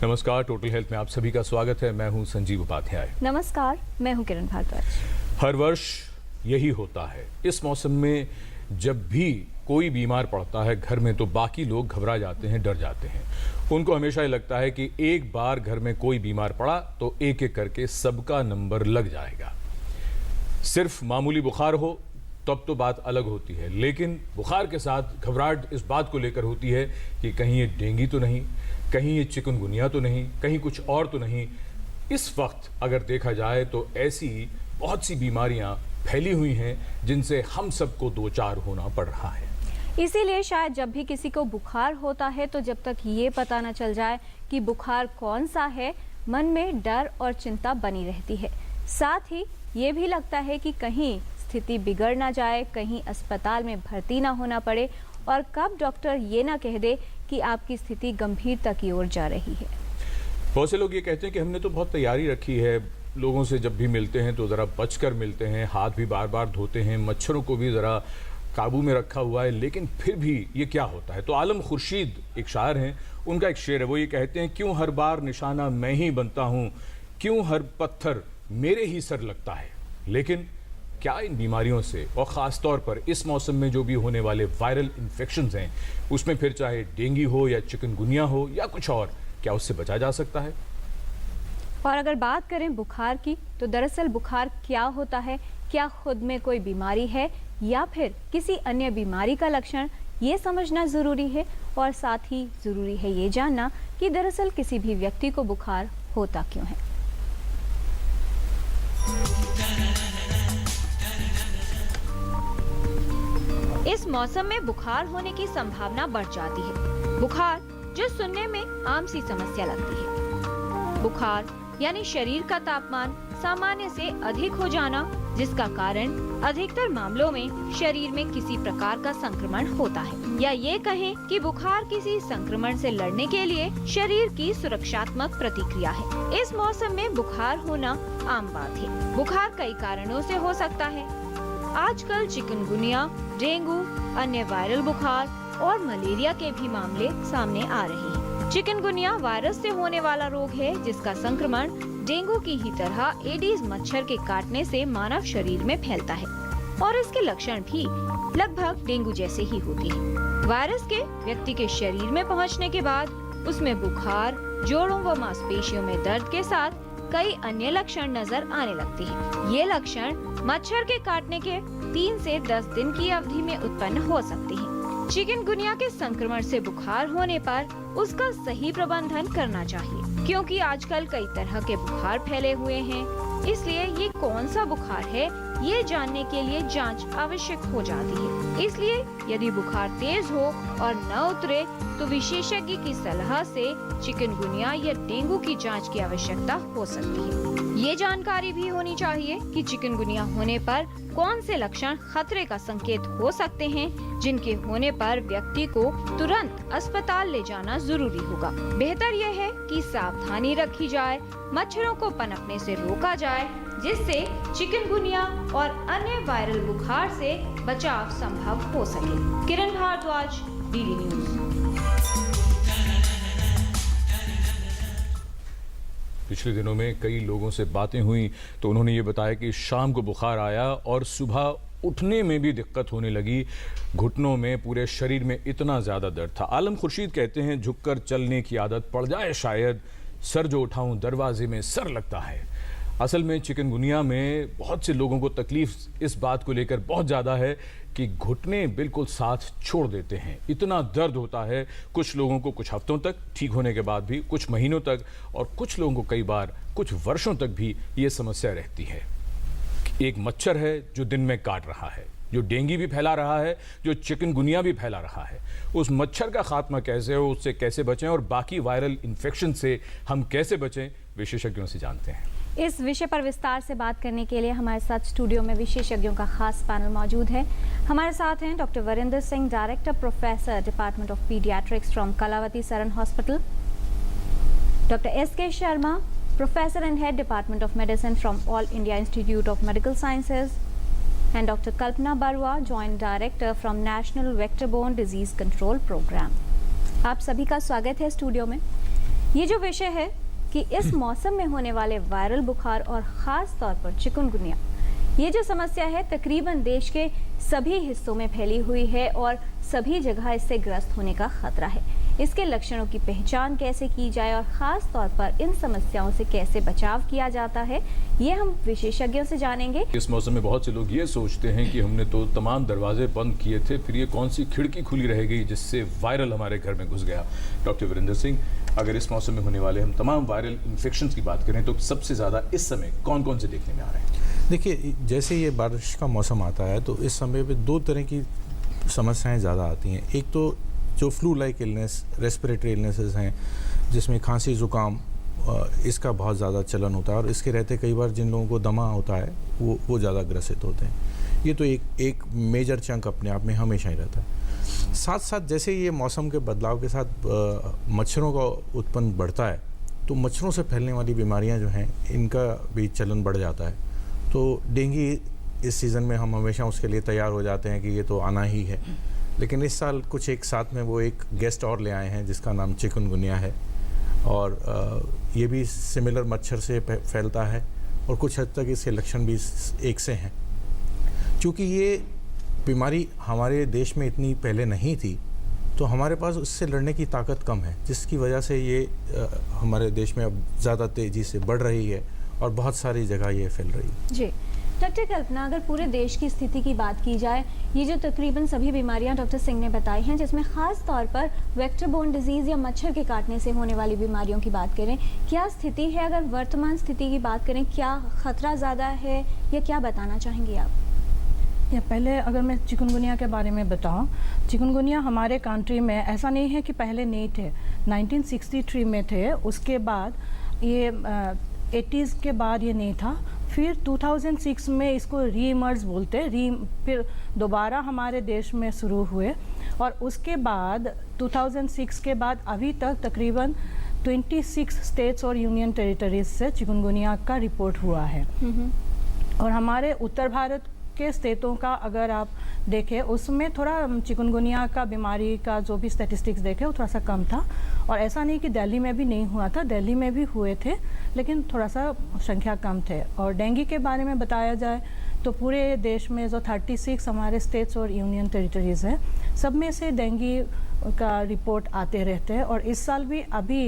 नमस्कार, total health में आप सभी का स्वागत है। मैं हूं संजीव उपाध्याय। नमस्कार, मैं हूं किरण भारद्वाज। हर वर्ष यही होता है। इस मौसम में जब भी कोई बीमार पड़ता है घर में तो बाकी लोग घबरा जाते हैं, डर जाते हैं। उनको हमेशा ये लगता है कि एक बार घर में कोई बीमार पड़ा तो एक एक करके सबका नंबर लग जाएगा। सिर्फ मामूली बुखार हो तब तो बात अलग होती है, लेकिन बुखार के साथ घबराहट इस बात को लेकर होती है कि कहीं ये डेंगू तो नहीं, कहीं ये चिकनगुनिया तो नहीं, कहीं कुछ और तो नहीं। इस वक्त अगर देखा जाए तो ऐसी बहुत सी बीमारियां फैली हुई हैं जिनसे हम सबको दो चार होना पड़ रहा है। इसीलिए शायद जब भी किसी को बुखार होता है तो जब तक ये पता न चल जाए कि बुखार कौन सा है, मन में डर और चिंता बनी रहती है। साथ ही ये भी लगता है कि कहीं स्थिति बिगड़ ना जाए, कहीं अस्पताल में भर्ती ना होना पड़े और कब डॉक्टर ये ना कह दे कि आपकी स्थिति गंभीरता की ओर जा रही है। बहुत से लोग ये कहते हैं कि हमने तो बहुत तैयारी रखी है, लोगों से जब भी मिलते हैं तो ज़रा बचकर मिलते हैं, हाथ भी बार बार धोते हैं, मच्छरों को भी ज़रा काबू में रखा हुआ है, लेकिन फिर भी ये क्या होता है। तो आलम खुर्शीद एक शायर हैं, उनका एक शेर है, वो ये कहते हैं, क्यों हर बार निशाना मैं ही बनता हूँ, क्यों हर पत्थर मेरे ही सर लगता है। लेकिन क्या इन बीमारियों से और ख़ास तौर पर इस मौसम में जो भी होने वाले वायरल इन्फेक्शंस हैं, उसमें फिर चाहे डेंगू हो या चिकनगुनिया हो या कुछ और, क्या उससे बचा जा सकता है? और अगर बात करें बुखार की तो दरअसल बुखार क्या होता है, क्या खुद में कोई बीमारी है या फिर किसी अन्य बीमारी का लक्षण, ये समझना ज़रूरी है। और साथ ही ज़रूरी है ये जानना कि दरअसल किसी भी व्यक्ति को बुखार होता क्यों है। इस मौसम में बुखार होने की संभावना बढ़ जाती है। बुखार जो सुनने में आम सी समस्या लगती है। बुखार यानी शरीर का तापमान सामान्य से अधिक हो जाना, जिसका कारण अधिकतर मामलों में शरीर में किसी प्रकार का संक्रमण होता है, या ये कहें कि बुखार किसी संक्रमण से लड़ने के लिए शरीर की सुरक्षात्मक प्रतिक्रिया है। इस मौसम में बुखार होना आम बात है। बुखार कई कारणों से हो सकता है। आजकल चिकनगुनिया, डेंगू, अन्य वायरल बुखार और मलेरिया के भी मामले सामने आ रहे हैं। चिकनगुनिया वायरस से होने वाला रोग है जिसका संक्रमण डेंगू की ही तरह एडीज मच्छर के काटने से मानव शरीर में फैलता है और इसके लक्षण भी लगभग डेंगू जैसे ही होते हैं। वायरस के व्यक्ति के शरीर में पहुंचने के बाद उसमें बुखार, जोड़ों व मांसपेशियों में दर्द के साथ कई अन्य लक्षण नजर आने लगते हैं। ये लक्षण मच्छर के काटने के 3 से 10 दिन की अवधि में उत्पन्न हो सकते हैं। चिकनगुनिया के संक्रमण से बुखार होने पर उसका सही प्रबंधन करना चाहिए, क्योंकि आजकल कई तरह के बुखार फैले हुए हैं। इसलिए ये कौन सा बुखार है, ये जानने के लिए जांच आवश्यक हो जाती है। इसलिए यदि बुखार तेज हो और न उतरे तो विशेषज्ञ की सलाह से चिकनगुनिया या डेंगू की जांच की आवश्यकता हो सकती है। ये जानकारी भी होनी चाहिए कि चिकनगुनिया होने पर कौन से लक्षण खतरे का संकेत हो सकते हैं, जिनके होने पर व्यक्ति को तुरंत अस्पताल ले जाना जरूरी होगा। बेहतर यह है कि सावधानी रखी जाए, मच्छरों को पनपने से रोका जाए, जिससे चिकनगुनिया और अन्य वायरल बुखार से बचाव संभव हो सके। किरण भारद्वाज, डीडी न्यूज। पिछले दिनों में कई लोगों से बातें हुई तो उन्होंने ये बताया कि शाम को बुखार आया और सुबह उठने में भी दिक्कत होने लगी, घुटनों में, पूरे शरीर में इतना ज़्यादा दर्द था। आलम खुर्शीद कहते हैं, झुककर चलने की आदत पड़ जाए शायद, सर जो उठाऊं दरवाजे में सर लगता है। असल में चिकनगुनिया में बहुत से लोगों को तकलीफ इस बात को लेकर बहुत ज़्यादा है कि घुटने बिल्कुल साथ छोड़ देते हैं, इतना दर्द होता है। कुछ लोगों को कुछ हफ्तों तक, ठीक होने के बाद भी कुछ महीनों तक, और कुछ लोगों को कई बार कुछ वर्षों तक भी ये समस्या रहती है। एक मच्छर है जो दिन में काट रहा है, जो डेंगू भी फैला रहा है, जो चिकनगुनिया भी फैला रहा है। उस मच्छर का खात्मा कैसे हो, उससे कैसे बचें और बाकी वायरल इन्फेक्शन से हम कैसे बचें, विशेषज्ञों से जानते हैं। इस विषय पर विस्तार से बात करने के लिए हमारे साथ स्टूडियो में विशेषज्ञों का खास पैनल मौजूद है। हमारे साथ हैं doctor Varinder Singh, director professor department of paediatrics from Kalawati Saran hospital, doctor S K. Sharma, professor and head department of medicine from All India Institute of Medical Sciences, and doctor Kalpana Barua, joint director from National Vector Borne Disease Control Programme. आप सभी का स्वागत है studio में। ये जो विषय है कि इस मौसम में होने वाले वायरल बुखार और ख़ास तौर पर चिकनगुनिया, ये जो समस्या है तकरीबन देश के सभी हिस्सों में फैली हुई है और सभी जगह इससे ग्रस्त होने का खतरा है। इसके लक्षणों की पहचान कैसे की जाए और ख़ास तौर पर इन समस्याओं से कैसे बचाव किया जाता है, ये हम विशेषज्ञों से जानेंगे। इस मौसम में बहुत से लोग ये सोचते हैं कि हमने तो तमाम दरवाजे बंद किए थे, फिर ये कौन सी खिड़की खुली रह गई जिससे वायरल हमारे घर में घुस गया। डॉक्टर वीरेंद्र सिंह, अगर इस मौसम में होने वाले हम तमाम वायरल इन्फेक्शंस की बात करें तो सबसे ज़्यादा इस समय कौन कौन से देखने में आ रहे हैं? देखिए, जैसे ये बारिश का मौसम आता है तो इस समय पे दो तरह की समस्याएं ज़्यादा आती हैं। एक तो जो flu like illness, respiratory illnesses हैं जिसमें खांसी ज़ुकाम, इसका बहुत ज़्यादा चलन होता है और इसके रहते कई बार जिन लोगों को दमा होता है वो ज़्यादा ग्रसित होते हैं। ये तो एक मेजर चंक अपने आप में हमेशा ही रहता है। साथ साथ जैसे ये मौसम के बदलाव के साथ मच्छरों का उत्पन्न बढ़ता है तो मच्छरों से फैलने वाली बीमारियां जो हैं इनका भी चलन बढ़ जाता है। तो डेंगू इस सीज़न में हम हमेशा उसके लिए तैयार हो जाते हैं कि ये तो आना ही है, लेकिन इस साल कुछ एक साथ में वो एक गेस्ट और ले आए हैं जिसका नाम चिकनगुनिया है और ये भी सिमिलर मच्छर से फैलता है और कुछ हद तक इसके लक्षण भी एक से हैं। क्योंकि ये बीमारी हमारे देश में इतनी पहले नहीं थी तो हमारे पास उससे लड़ने की ताकत कम है, जिसकी वजह से ये हमारे देश में अब ज़्यादा तेज़ी से बढ़ रही है और बहुत सारी जगह ये फैल रही है। जी डॉक्टर कल्पना, अगर पूरे देश की स्थिति की बात की जाए, ये जो तकरीबन सभी बीमारियां डॉक्टर सिंह ने बताई हैं जिसमें ख़ास तौर पर वेक्टर बोर्न डिजीज़ या मच्छर के काटने से होने वाली बीमारियों की बात करें, क्या स्थिति है? अगर वर्तमान स्थिति की बात करें, क्या ख़तरा ज़्यादा है या क्या बताना चाहेंगी आप? या पहले अगर मैं चिकनगुनिया के बारे में बताऊं, चिकनगुनिया हमारे कंट्री में ऐसा नहीं है कि पहले नहीं थे, 1963 में थे, उसके बाद ये 80s के बाद ये नहीं था, फिर 2006 में इसको रीइमर्ज बोलते, फिर दोबारा हमारे देश में शुरू हुए और उसके बाद 2006 के बाद अभी तक तकरीबन 26 स्टेट्स और यूनियन टेरिटरीज से चिकनगुनिया का रिपोर्ट हुआ है। और हमारे उत्तर भारत के स्टेटों का अगर आप देखें उसमें थोड़ा चिकनगुनिया का बीमारी का जो भी स्टैटिस्टिक्स देखे वो थोड़ा सा कम था और ऐसा नहीं कि दिल्ली में भी नहीं हुआ था, दिल्ली में भी हुए थे लेकिन थोड़ा सा संख्या कम थे। और डेंगू के बारे में बताया जाए तो पूरे देश में जो 36 हमारे स्टेट्स और यूनियन टेरिटरीज हैं सब में से डेंगू का रिपोर्ट आते रहते हैं और इस साल भी अभी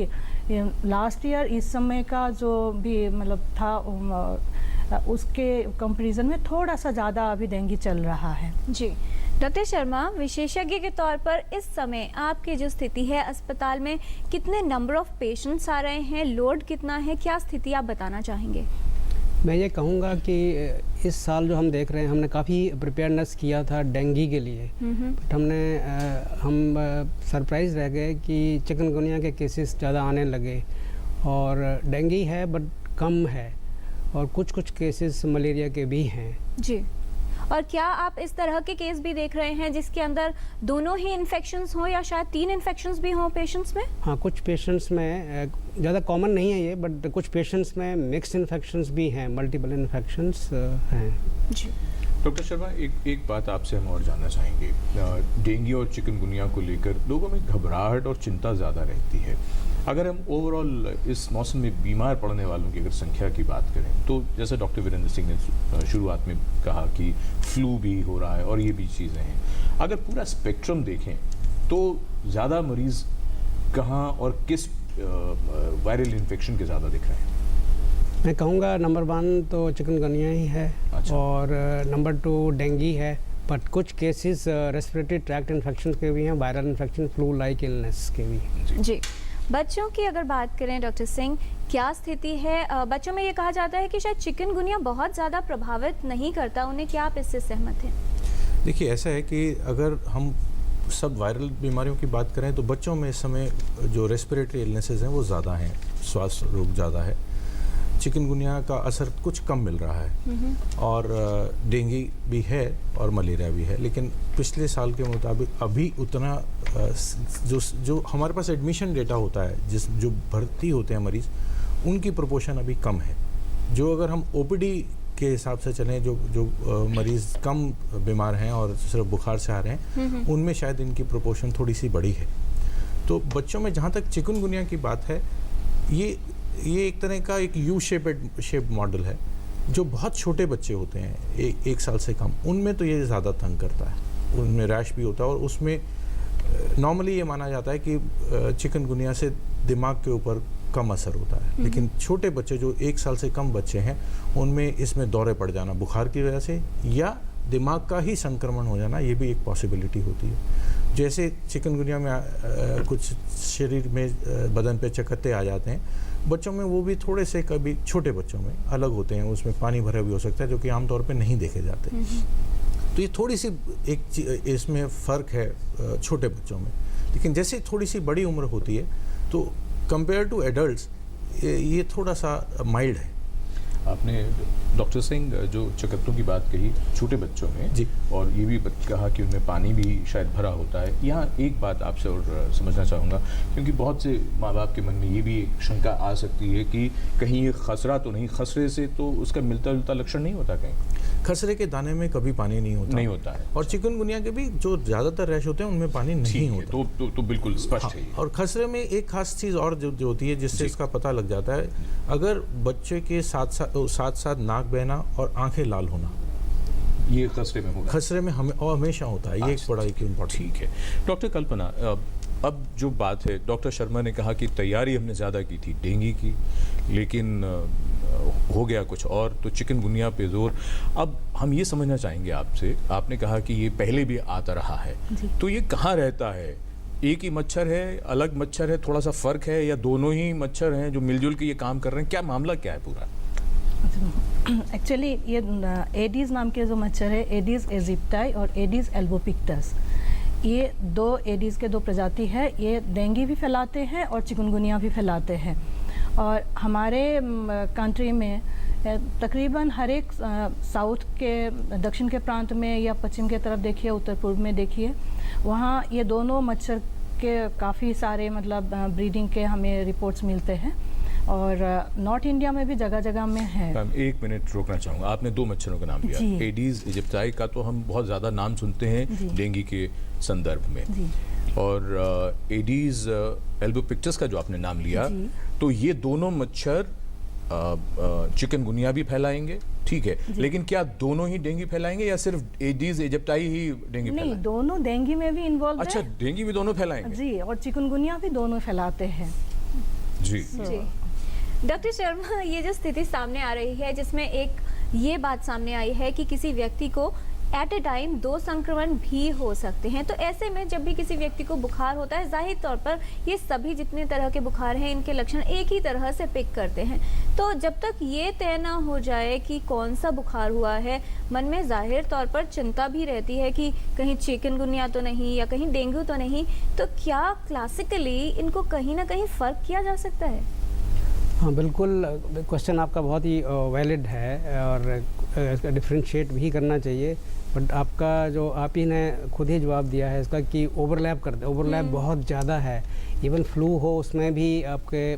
लास्ट ईयर इस समय का जो भी मतलब था उसके कंपैरिजन में थोड़ा सा ज़्यादा अभी डेंगू चल रहा है। जी डॉक्टर शर्मा, विशेषज्ञ के तौर पर इस समय आपकी जो स्थिति है अस्पताल में कितने नंबर ऑफ पेशेंट्स आ रहे हैं, लोड कितना है, क्या स्थिति आप बताना चाहेंगे? मैं ये कहूँगा कि इस साल जो हम देख रहे हैं हमने काफ़ी प्रिपेयरनेस किया था डेंगू के लिए, बट हम सरप्राइज़ रह गए कि चिकनगुनिया के केसेस ज़्यादा आने लगे और डेंगू है बट कम है और कुछ केसेस मलेरिया के भी हैं। जी, और क्या आप इस तरह के केस भी देख रहे हैं जिसके अंदर दोनों ही इन्फेक्शंस हो या शायद 3 इन्फेक्शंस भी हों पेशेंट्स में? हाँ, कुछ पेशेंट्स में ज़्यादा कॉमन नहीं है ये, बट कुछ पेशेंट्स में मिक्स्ड इन्फेक्शंस भी हैं, मल्टीपल इन्फेक्शंस हैं। जी डॉक्टर शर्मा, एक बात आपसे हम और जानना चाहेंगे। डेंगू और चिकनगुनिया को लेकर लोगों में घबराहट और चिंता ज़्यादा रहती है। अगर हम ओवरऑल इस मौसम में बीमार पड़ने वालों की अगर संख्या की बात करें तो जैसे डॉक्टर वीरेंद्र सिंह ने शुरुआत में कहा कि फ्लू भी हो रहा है और ये भी चीज़ें हैं, अगर पूरा स्पेक्ट्रम देखें तो ज़्यादा मरीज़ कहाँ और किस वायरल इन्फेक्शन के ज़्यादा दिख रहे हैं? मैं कहूँगा नंबर 1 तो चिकनगुनिया ही है। अच्छा। और नंबर 2 डेंगू है, बट कुछ केसेस रेस्पिरेटरी ट्रैक्ट इन्फेक्शन के भी हैं, viral infection, flu like illness के भी। जी बच्चों की अगर बात करें डॉक्टर सिंह, क्या स्थिति है? बच्चों में ये कहा जाता है कि शायद चिकनगुनिया बहुत ज़्यादा प्रभावित नहीं करता उन्हें, क्या आप इससे सहमत हैं? देखिए, ऐसा है कि अगर हम सब वायरल बीमारियों की बात करें तो बच्चों में इस समय जो रेस्पिरेटरी इलनेसेस हैं वो ज़्यादा हैं, श्वास रोग ज़्यादा है। चिकनगुनिया का असर कुछ कम मिल रहा है और डेंगू भी है और मलेरिया भी है, लेकिन पिछले साल के मुताबिक अभी उतना जो हमारे पास एडमिशन डेटा होता है, जो भर्ती होते हैं मरीज़, उनकी प्रोपोर्शन अभी कम है। जो अगर हम ओपीडी के हिसाब से चलें, जो मरीज़ कम बीमार हैं और सिर्फ बुखार से आ रहे हैं, उनमें शायद इनकी प्रोपोर्शन थोड़ी सी बड़ी है। तो बच्चों में जहाँ तक चिकनगुनिया की बात है, ये एक तरह का एक यू शेप्ड मॉडल है। जो बहुत छोटे बच्चे होते हैं, एक साल से कम, उनमें तो ये ज़्यादा तंग करता है, उनमें रैश भी होता है, और उसमें नॉर्मली ये माना जाता है कि चिकनगुनिया से दिमाग के ऊपर कम असर होता है। लेकिन छोटे बच्चे जो 1 साल से कम बच्चे हैं, उनमें इसमें दौरे पड़ जाना बुखार की वजह से या दिमाग का ही संक्रमण हो जाना, ये भी एक पॉसिबिलिटी होती है। जैसे चिकनगुनिया में कुछ शरीर में बदन पे चकत्ते आ जाते हैं, बच्चों में वो भी थोड़े से, कभी छोटे बच्चों में अलग होते हैं, उसमें पानी भरे भी हो सकता है, जो कि आमतौर पे नहीं देखे जाते। तो ये थोड़ी सी एक इसमें फ़र्क है छोटे बच्चों में। लेकिन जैसे थोड़ी सी बड़ी उम्र होती है तो कंपेयर टू एडल्ट्स ये थोड़ा सा माइल्ड है। आपने डॉक्टर सिंह जो चकत्तों की बात कही छोटे बच्चों में जी, और ये भी कहा कि उनमें पानी भी शायद भरा होता है। यहाँ एक बात आपसे और समझना चाहूँगा, क्योंकि बहुत से माँ बाप के मन में ये भी एक शंका आ सकती है कि कहीं ये खसरा तो नहीं, खसरे से तो उसका मिलता जुलता लक्षण नहीं होता कहीं? खसरे के दाने में कभी पानी नहीं होता है। और चिकनगुनिया के भी जो ज़्यादातर रैश होते हैं उनमें पानी नहीं होता। तो बिल्कुल स्पष्ट है। और खसरे में एक खास चीज़ और जो होती है जिससे इसका पता लग जाता है, अगर बच्चे के साथ साथ नाक बहना और आंखें लाल होना, ये खसरे में होगा। खसरे में हमेशा होता है। ये एक बड़ा एक इम्पोर्टेंट। ठीक है डॉक्टर कल्पना, अब जो बात है, डॉक्टर शर्मा ने कहा कि तैयारी हमने ज़्यादा की थी डेंगू की, लेकिन हो गया कुछ और, तो चिकनगुनिया पे जोर। अब हम ये समझना चाहेंगे आपसे, आपने कहा कि ये पहले भी आता रहा है, तो ये कहाँ रहता है? एक ही मच्छर है, अलग मच्छर है, थोड़ा सा फ़र्क है, या दोनों ही मच्छर हैं जो मिलजुल के ये काम कर रहे हैं? क्या मामला क्या है पूरा? एक्चुअली ये एडीज़ नाम के जो मच्छर है, एडीज़ एजिप्टाई और एडीज़ एल्बोपिक्टस, ये दो एडीज़ के दो प्रजाति है। ये डेंगू भी फैलाते हैं और चिकनगुनिया भी फैलाते हैं। और हमारे कंट्री में तकरीबन हर एक साउथ के, दक्षिण के प्रांत में या पश्चिम के तरफ देखिए, उत्तर पूर्व में देखिए, वहाँ ये दोनों मच्छर के काफ़ी सारे मतलब ब्रीडिंग के हमें रिपोर्ट्स मिलते हैं। और नॉर्थ इंडिया में भी जगह जगह में है। मैम 1 मिनट रोकना चाहूँगा, आपने 2 मच्छरों का नाम लिया, एडीज इजिप्टाई का तो हम बहुत ज़्यादा नाम सुनते हैं डेंगू के संदर्भ में, और एडीज एल्बोपिक्टस का जो आपने नाम लिया, तो ये दोनों मच्छर चिकनगुनिया भी फैलाएंगे, ठीक है, लेकिन क्या दोनों ही डेंगू फैलाएंगे या सिर्फ एडीज इजिप्टाई ही डेंगू फैलाएंगे? नहीं, दोनों डेंगू में भी इन्वॉल्व है। अच्छा, डेंगू भी दोनों फैलाएंगे जी, और चिकनगुनिया भी दोनों फैलाते हैं। जी जी डॉक्टर शर्मा, ये जो स्थिति सामने आ रही है, जिसमें एक ये बात सामने आई है कि किसी व्यक्ति को एट ए टाइम 2 संक्रमण भी हो सकते हैं, तो ऐसे में जब भी किसी व्यक्ति को बुखार होता है, जाहिर तौर पर ये सभी जितने तरह के बुखार हैं, इनके लक्षण एक ही तरह से पिक करते हैं। तो जब तक ये तय ना हो जाए कि कौन सा बुखार हुआ है, मन में जाहिर तौर पर चिंता भी रहती है कि कहीं चिकनगुनिया तो नहीं या कहीं डेंगू तो नहीं। तो क्या क्लासिकली इनको कहीं ना कहीं फ़र्क किया जा सकता है? हाँ बिल्कुल, क्वेश्चन आपका बहुत ही वैलिड है और इसका डिफ्रेंशिएट भी करना चाहिए। बट आपका जो आप ही ने खुद ही जवाब दिया है इसका कि ओवरलैप बहुत ज़्यादा है। इवन फ्लू हो उसमें भी आपके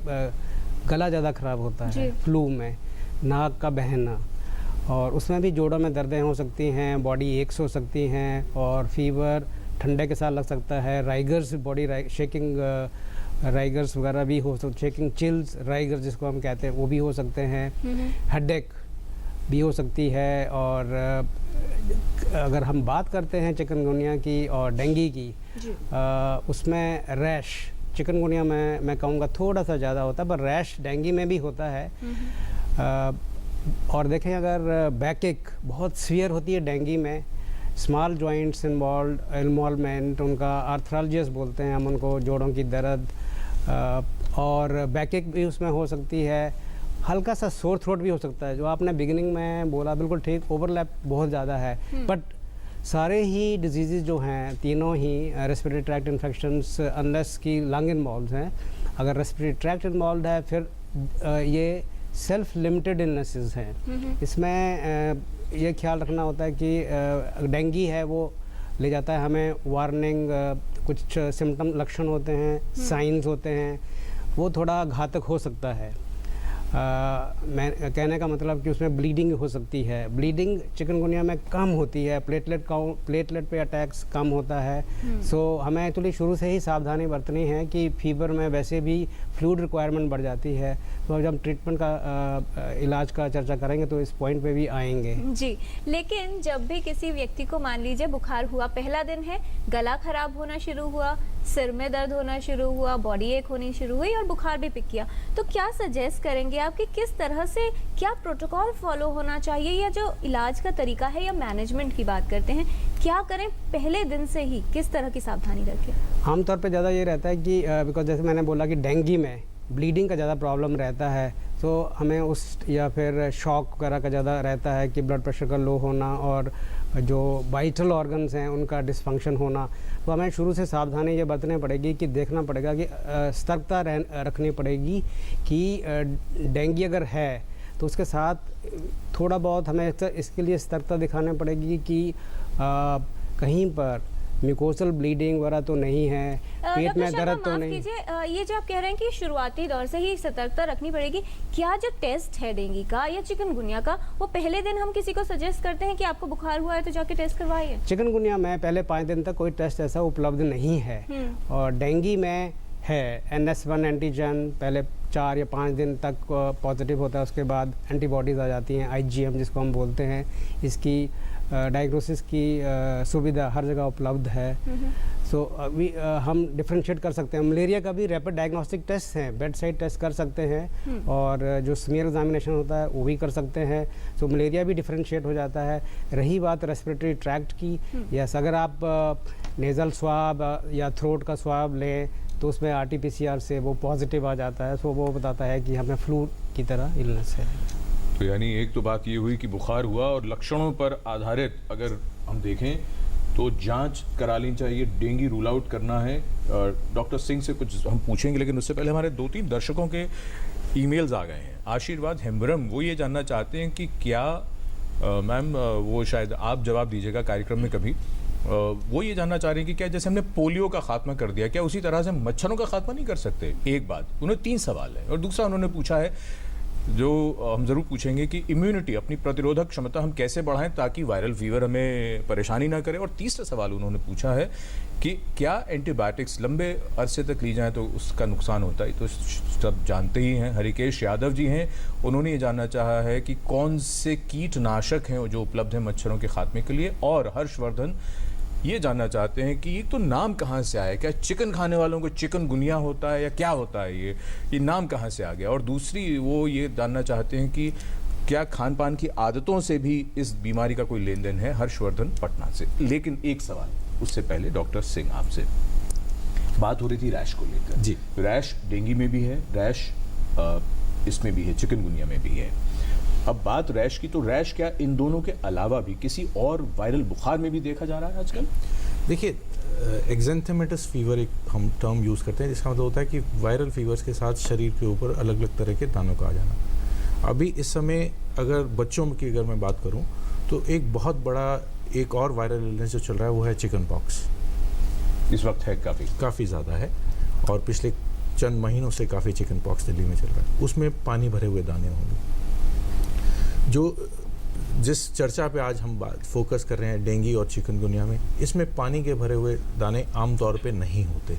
गला ज़्यादा ख़राब होता है, फ्लू में नाक का बहना, और उसमें भी जोड़ों में दर्दें हो सकती हैं, बॉडी एक्स हो सकती हैं, और फीवर ठंडे के साथ लग सकता है, राइगर्स, बॉडी शेकिंग राइगर्स वगैरह भी हो सकते, शेकिंग चिल्स राइगर्स जिसको हम कहते हैं वो भी हो सकते हैं, हेडेक भी हो सकती है। और अगर हम बात करते हैं चिकनगुनिया की और डेंगू की, उसमें रैश चिकनगुनिया में मैं कहूँगा थोड़ा सा ज़्यादा होता है, पर रैश डेंगू में भी होता है। और देखें अगर बैकएक बहुत सीवियर होती है डेंगू में, स्मॉल जॉइंट्स इन्वॉल्वमेंट, उनका आर्थरालजियस बोलते हैं हम उनको, जोड़ों की दर्द, और बैकएक भी उसमें हो सकती है, हल्का सा सोर थ्रोट भी हो सकता है। जो आपने बिगिनिंग में बोला बिल्कुल ठीक, ओवरलैप बहुत ज़्यादा है। बट सारे ही डिजीज़ जो हैं, तीनों ही रेस्पिरेटरी ट्रैक्ट इन्फेक्शंस, अनलेस की लंग इन्वॉल्व हैं, अगर रेस्पिरेटरी ट्रैक्ट इन्वॉल्व है फिर ये सेल्फ लिमिटेड इलनेसेस हैं। इसमें ये ख्याल रखना होता है कि डेंगू है वो ले जाता है हमें वार्निंग, कुछ सिम्टम लक्षण होते हैं, साइंस होते हैं, वो थोड़ा घातक हो सकता है। मैं कहने का मतलब कि उसमें ब्लीडिंग हो सकती है। ब्लीडिंग चिकनगुनिया में कम होती है, प्लेटलेट पे अटैक्स कम होता है। सो हमें एक्चुअली शुरू से ही सावधानी बरतनी है कि फीवर में वैसे भी फ्लूइड रिक्वायरमेंट बढ़ जाती है। तो जब हम ट्रीटमेंट का इलाज का चर्चा करेंगे तो इस पॉइंट पे भी आएंगे। जी, लेकिन जब भी किसी व्यक्ति को मान लीजिए बुखार हुआ, पहला दिन है, गला खराब होना शुरू हुआ, सिर में दर्द होना शुरू हुआ, बॉडी एक होनी शुरू हुई और बुखार भी पिक किया, तो क्या सजेस्ट करेंगे आप कि किस तरह से क्या प्रोटोकॉल फॉलो होना चाहिए, या जो इलाज का तरीका है या मैनेजमेंट की बात करते हैं, क्या करें पहले दिन से ही, किस तरह की सावधानी रखें? आमतौर पे ज़्यादा ये रहता है कि बिकॉज जैसे मैंने बोला कि डेंगू में ब्लीडिंग का ज़्यादा प्रॉब्लम रहता है, तो हमें उस या फिर शॉक वगैरह का ज़्यादा रहता है कि ब्लड प्रेशर का लो होना और जो वाइटल ऑर्गन्स हैं उनका डिसफंक्शन होना। तो हमें शुरू से सावधानी ये बरतनी पड़ेगी कि देखना पड़ेगा कि सतर्कता रखनी पड़ेगी कि डेंगू अगर है तो उसके साथ थोड़ा बहुत हमें इसके लिए सतर्कता दिखानी पड़ेगी कि कहीं पर म्यूकोसल ब्लीडिंग वगैरह तो नहीं है, पेट में दर्द तो नहीं। ये जो आप कह रहे हैं कि शुरुआती दौर से ही सतर्कता रखनी पड़ेगी, क्या जो टेस्ट है डेंगू का या चिकनगुनिया का, वो पहले दिन हम किसी को सजेस्ट करते हैं कि आपको बुखार हुआ है तो जाके टेस्ट करवाइए? चिकनगुनिया में पहले 5 दिन तक कोई टेस्ट ऐसा उपलब्ध नहीं है, और डेंगू में है NS1 एंटीजन पहले 4 या 5 दिन तक पॉजिटिव होता है, उसके बाद एंटीबॉडीज़ आ जाती हैं, IgM जिसको हम बोलते हैं। इसकी डायग्नोसिस की सुविधा हर जगह उपलब्ध है। सो अभी हम डिफ्रेंशिएट कर सकते हैं। मलेरिया का भी रैपिड डायग्नोस्टिक टेस्ट हैं, बेड साइड टेस्ट कर सकते हैं, और जो स्मीयर एग्जामिनेशन होता है वो भी कर सकते हैं। सो मलेरिया भी डिफ्रेंशिएट हो जाता है। रही बात रेस्पिरेटरी ट्रैक्ट की, यस, अगर आप नेज़ल स्वाब या थ्रोट का स्वाब लें तो उसमें RT-PCR से वो पॉजिटिव आ जाता है। सो वो बताता है कि हमें फ्लू की तरह इलनेस है। तो यानी एक तो बात ये हुई कि बुखार हुआ, और लक्षणों पर आधारित अगर हम देखें तो जांच करा लेनी चाहिए, डेंगू रूल आउट करना है। डॉक्टर सिंह से कुछ हम पूछेंगे, लेकिन उससे पहले हमारे 2-3 दर्शकों के ईमेल्स आ गए हैं। आशीर्वाद हेम्ब्रम वो ये जानना चाहते हैं कि क्या मैम, वो शायद आप जवाब दीजिएगा कार्यक्रम में कभी, वो ये जानना चाह रहे हैं कि क्या जैसे हमने पोलियो का खात्मा कर दिया, क्या उसी तरह से मच्छरों का खात्मा नहीं कर सकते? एक बात, उन्हें 3 सवाल है। और दूसरा उन्होंने पूछा है, जो हम ज़रूर पूछेंगे, कि इम्यूनिटी, अपनी प्रतिरोधक क्षमता हम कैसे बढ़ाएं ताकि वायरल फीवर हमें परेशानी ना करे। और तीसरा सवाल उन्होंने पूछा है कि क्या एंटीबायोटिक्स लंबे अरसे तक ली जाएं तो उसका नुकसान होता है? तो सब जानते ही हैं। हरिकेश यादव जी हैं, उन्होंने ये जानना चाहा है कि कौन से कीटनाशक हैं जो उपलब्ध हैं मच्छरों के खात्मे के लिए। और हर्षवर्धन ये जानना चाहते हैं कि ये तो नाम कहाँ से आया, क्या चिकन खाने वालों को चिकनगुनिया होता है या क्या होता है, ये नाम कहाँ से आ गया? और दूसरी वो ये जानना चाहते हैं कि क्या खान पान की आदतों से भी इस बीमारी का कोई लेन देन है? हर्षवर्धन पटना से। लेकिन एक सवाल उससे पहले डॉक्टर सिंह आपसे, बात हो रही थी रैश को लेकर। जी, रैश डेंगू में भी है, रैश इसमें भी है, चिकनगुनिया में भी है। अब बात रैश की, तो रैश क्या इन दोनों के अलावा भी किसी और वायरल बुखार में भी देखा जा रहा है आजकल? देखिए, एक्जेंथेमेटस फीवर एक हम टर्म यूज़ करते हैं, जिसका मतलब होता है कि वायरल फीवर्स के साथ शरीर के ऊपर अलग अलग तरह के दानों का आ जाना। अभी इस समय अगर बच्चों की अगर मैं बात करूं तो एक बहुत बड़ा एक और वायरल इलनेस जो चल रहा है वो है चिकन पॉक्स। इस वक्त है काफ़ी ज़्यादा है, और पिछले चंद महीनों से काफ़ी चिकन पॉक्स दिल्ली में चल रहा है। उसमें पानी भरे हुए दाने होंगे। जिस चर्चा पे आज हम बात फोकस कर रहे हैं डेंगू और चिकनगुनिया में, इसमें पानी के भरे हुए दाने आमतौर पे नहीं होते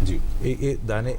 जी। ये दाने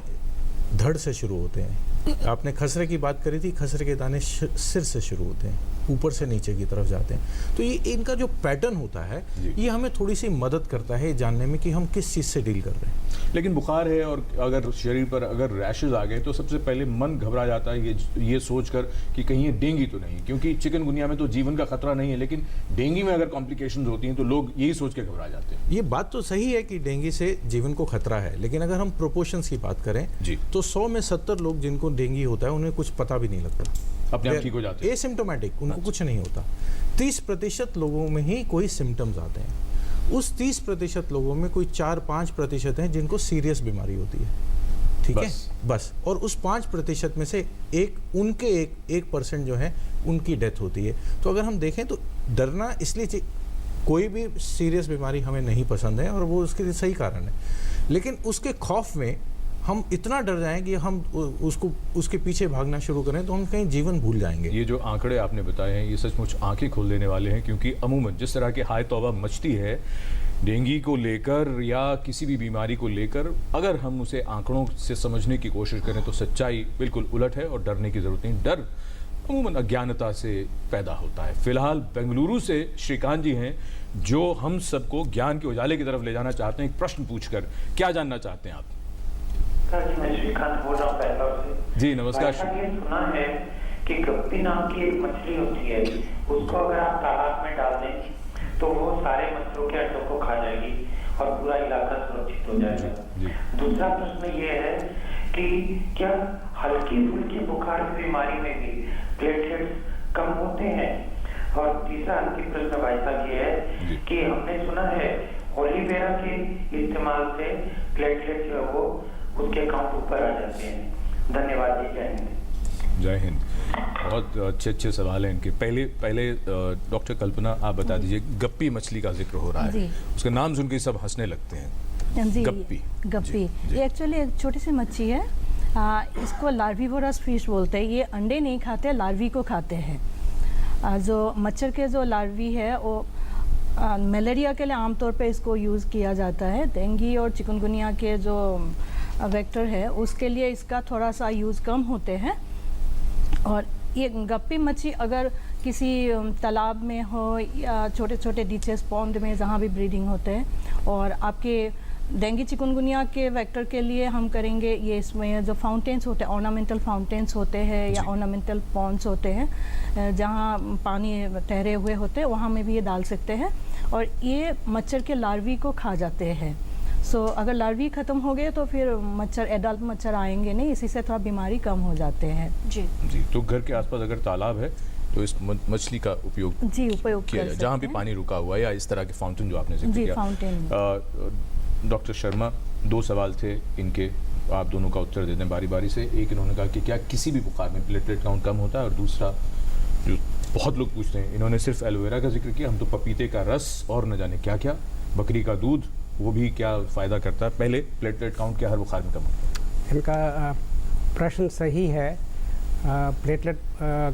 धड़ से शुरू होते हैं। आपने खसरे की बात करी थी, खसरे के दाने सिर से शुरू होते हैं, ऊपर से नीचे की तरफ जाते हैं। तो ये इनका जो पैटर्न होता है, ये हमें थोड़ी सी मदद करता है जानने में कि हम किस चीज़ से डील कर रहे हैं। लेकिन बुखार है और अगर शरीर पर अगर रैशेज आ गए तो सबसे पहले मन घबरा जाता है ये सोचकर कि कहीं ये डेंगू तो नहीं, क्योंकि चिकनगुनिया में तो जीवन का खतरा नहीं है, लेकिन डेंगू में अगर कॉम्प्लिकेशंस होती हैं तो लोग यही सोच के घबरा जाते हैं। ये बात तो सही है कि डेंगू से जीवन को खतरा है, लेकिन अगर हम प्रोपोर्शंस की बात करें जी, तो 100 में 70 लोग जिनको डेंगू होता है उन्हें कुछ पता भी नहीं लगता, अपने आप ठीक हो जाते हैं, एसिम्प्टोमेटिक, उनको कुछ नहीं होता। 30% लोगों में ही कोई सिम्टम्स आते हैं। उस 30% लोगों में कोई 4-5% हैं जिनको सीरियस बीमारी होती है, ठीक है, बस। और उस 5% में से उनके 1% जो है उनकी डेथ होती है। तो अगर हम देखें तो डरना इसलिए, कोई भी सीरियस बीमारी हमें नहीं पसंद है और वो उसके सही कारण है, लेकिन उसके खौफ में हम इतना डर जाएं कि हम उसके पीछे भागना शुरू करें तो हम कहीं जीवन भूल जाएंगे। ये जो आंकड़े आपने बताए हैं ये सचमुच आंखें खोल देने वाले हैं, क्योंकि अमूमन जिस तरह की हाय तौबा मचती है डेंगू को लेकर या किसी भी बीमारी को लेकर, अगर हम उसे आंकड़ों से समझने की कोशिश करें तो सच्चाई बिल्कुल उलट है और डरने की जरूरत नहीं। डर अमूमन अज्ञानता से पैदा होता है। फिलहाल बेंगलुरु से श्रीकांत जी हैं जो हम सबको ज्ञान के उजाले की तरफ ले जाना चाहते हैं। एक प्रश्न पूछकर क्या जानना चाहते हैं आप? सर जी, मैं श्रीकांत बोल रहा हूँ बैंगलोर से। जी नमस्कार। ये सुना है कि गप्पी नाम की एक मछली होती है, उसको अगर आप तालाब में डाल दें तो वो सारे मछलियों के अंडों को खा जाएगी और पूरा इलाका सुरक्षित हो जाएगा। दूसरा प्रश्न ये है कि क्या हल्की फुल्की बुखार की बीमारी में भी प्लेटलेट्स कम होते हैं? और तीसरा अंतिम प्रश्न भाई साहब ये है कि हमने सुना है ओलिवेरा के इस्तेमाल से प्लेटलेट जो है वो उसके काउंट ऊपर आ जाते हैं। धन्यवाद जी, जय हिंद। जय हिंद। बहुत अच्छे सवाल हैं इनके। पहले डॉक्टर कल्पना आप बता दीजिए, गप्पी मछली का जिक्र हो रहा है, उसका नाम सुन के सब हंसने लगते हैं। जी, गप्पी ये एक्चुअली एक छोटी सी मच्छी है। इसको लार्विवोरस फिश बोलते हैं। ये अंडे नहीं खाते, लार्वी को खाते हैं। जो मच्छर के जो लार्वी है वो मलेरिया के लिए आमतौर पे इसको यूज़ किया जाता है। डेंगू और चिकनगुनिया के जो वेक्टर है उसके लिए इसका थोड़ा सा यूज़ कम होते हैं। और ये गप्पी मच्छी अगर किसी तालाब में हो या छोटे छोटे डीचेस पॉन्ड में जहाँ भी ब्रीडिंग होते हैं, और आपके डेंगू चिकनगुनिया के वेक्टर के लिए हम करेंगे ये, इसमें जो फाउंटेन्स होते हैं, ऑर्नामेंटल फाउंटेन्स होते हैं या ऑर्नामेंटल पॉन्ड्स होते हैं जहाँ पानी ठहरे हुए होते हैं, वहाँ में भी ये डाल सकते हैं और ये मच्छर के लार्वी को खा जाते हैं। सो अगर लार्वी ख़त्म हो गए तो फिर मच्छर, एडल्ट मच्छर आएंगे नहीं, इसी से थोड़ा बीमारी कम हो जाते हैं। जी जी। तो घर के आसपास अगर तालाब है तो इस मछली का उपयोग किया जाए जहाँ भी पानी रुका हुआ है, या इस तरह के फाउंटेन जो आपने जिक्र किया। फाउंटेन। डॉक्टर शर्मा, 2 सवाल थे इनके, आप दोनों का उत्तर दे दें बारी बारी से। एक इन्होंने कहा कि क्या किसी भी बुखार में प्लेटलेट काउंट कम होता है, और दूसरा जो बहुत लोग पूछते हैं, इन्होंने सिर्फ एलोवेरा का जिक्र किया, हम तो पपीते का रस और न जाने क्या क्या, बकरी का दूध, वो भी क्या फ़ायदा करता है। पहले प्लेटलेट काउंट क्या हर बुखार में कम होता है? इनका प्रश्न सही है। प्लेटलेट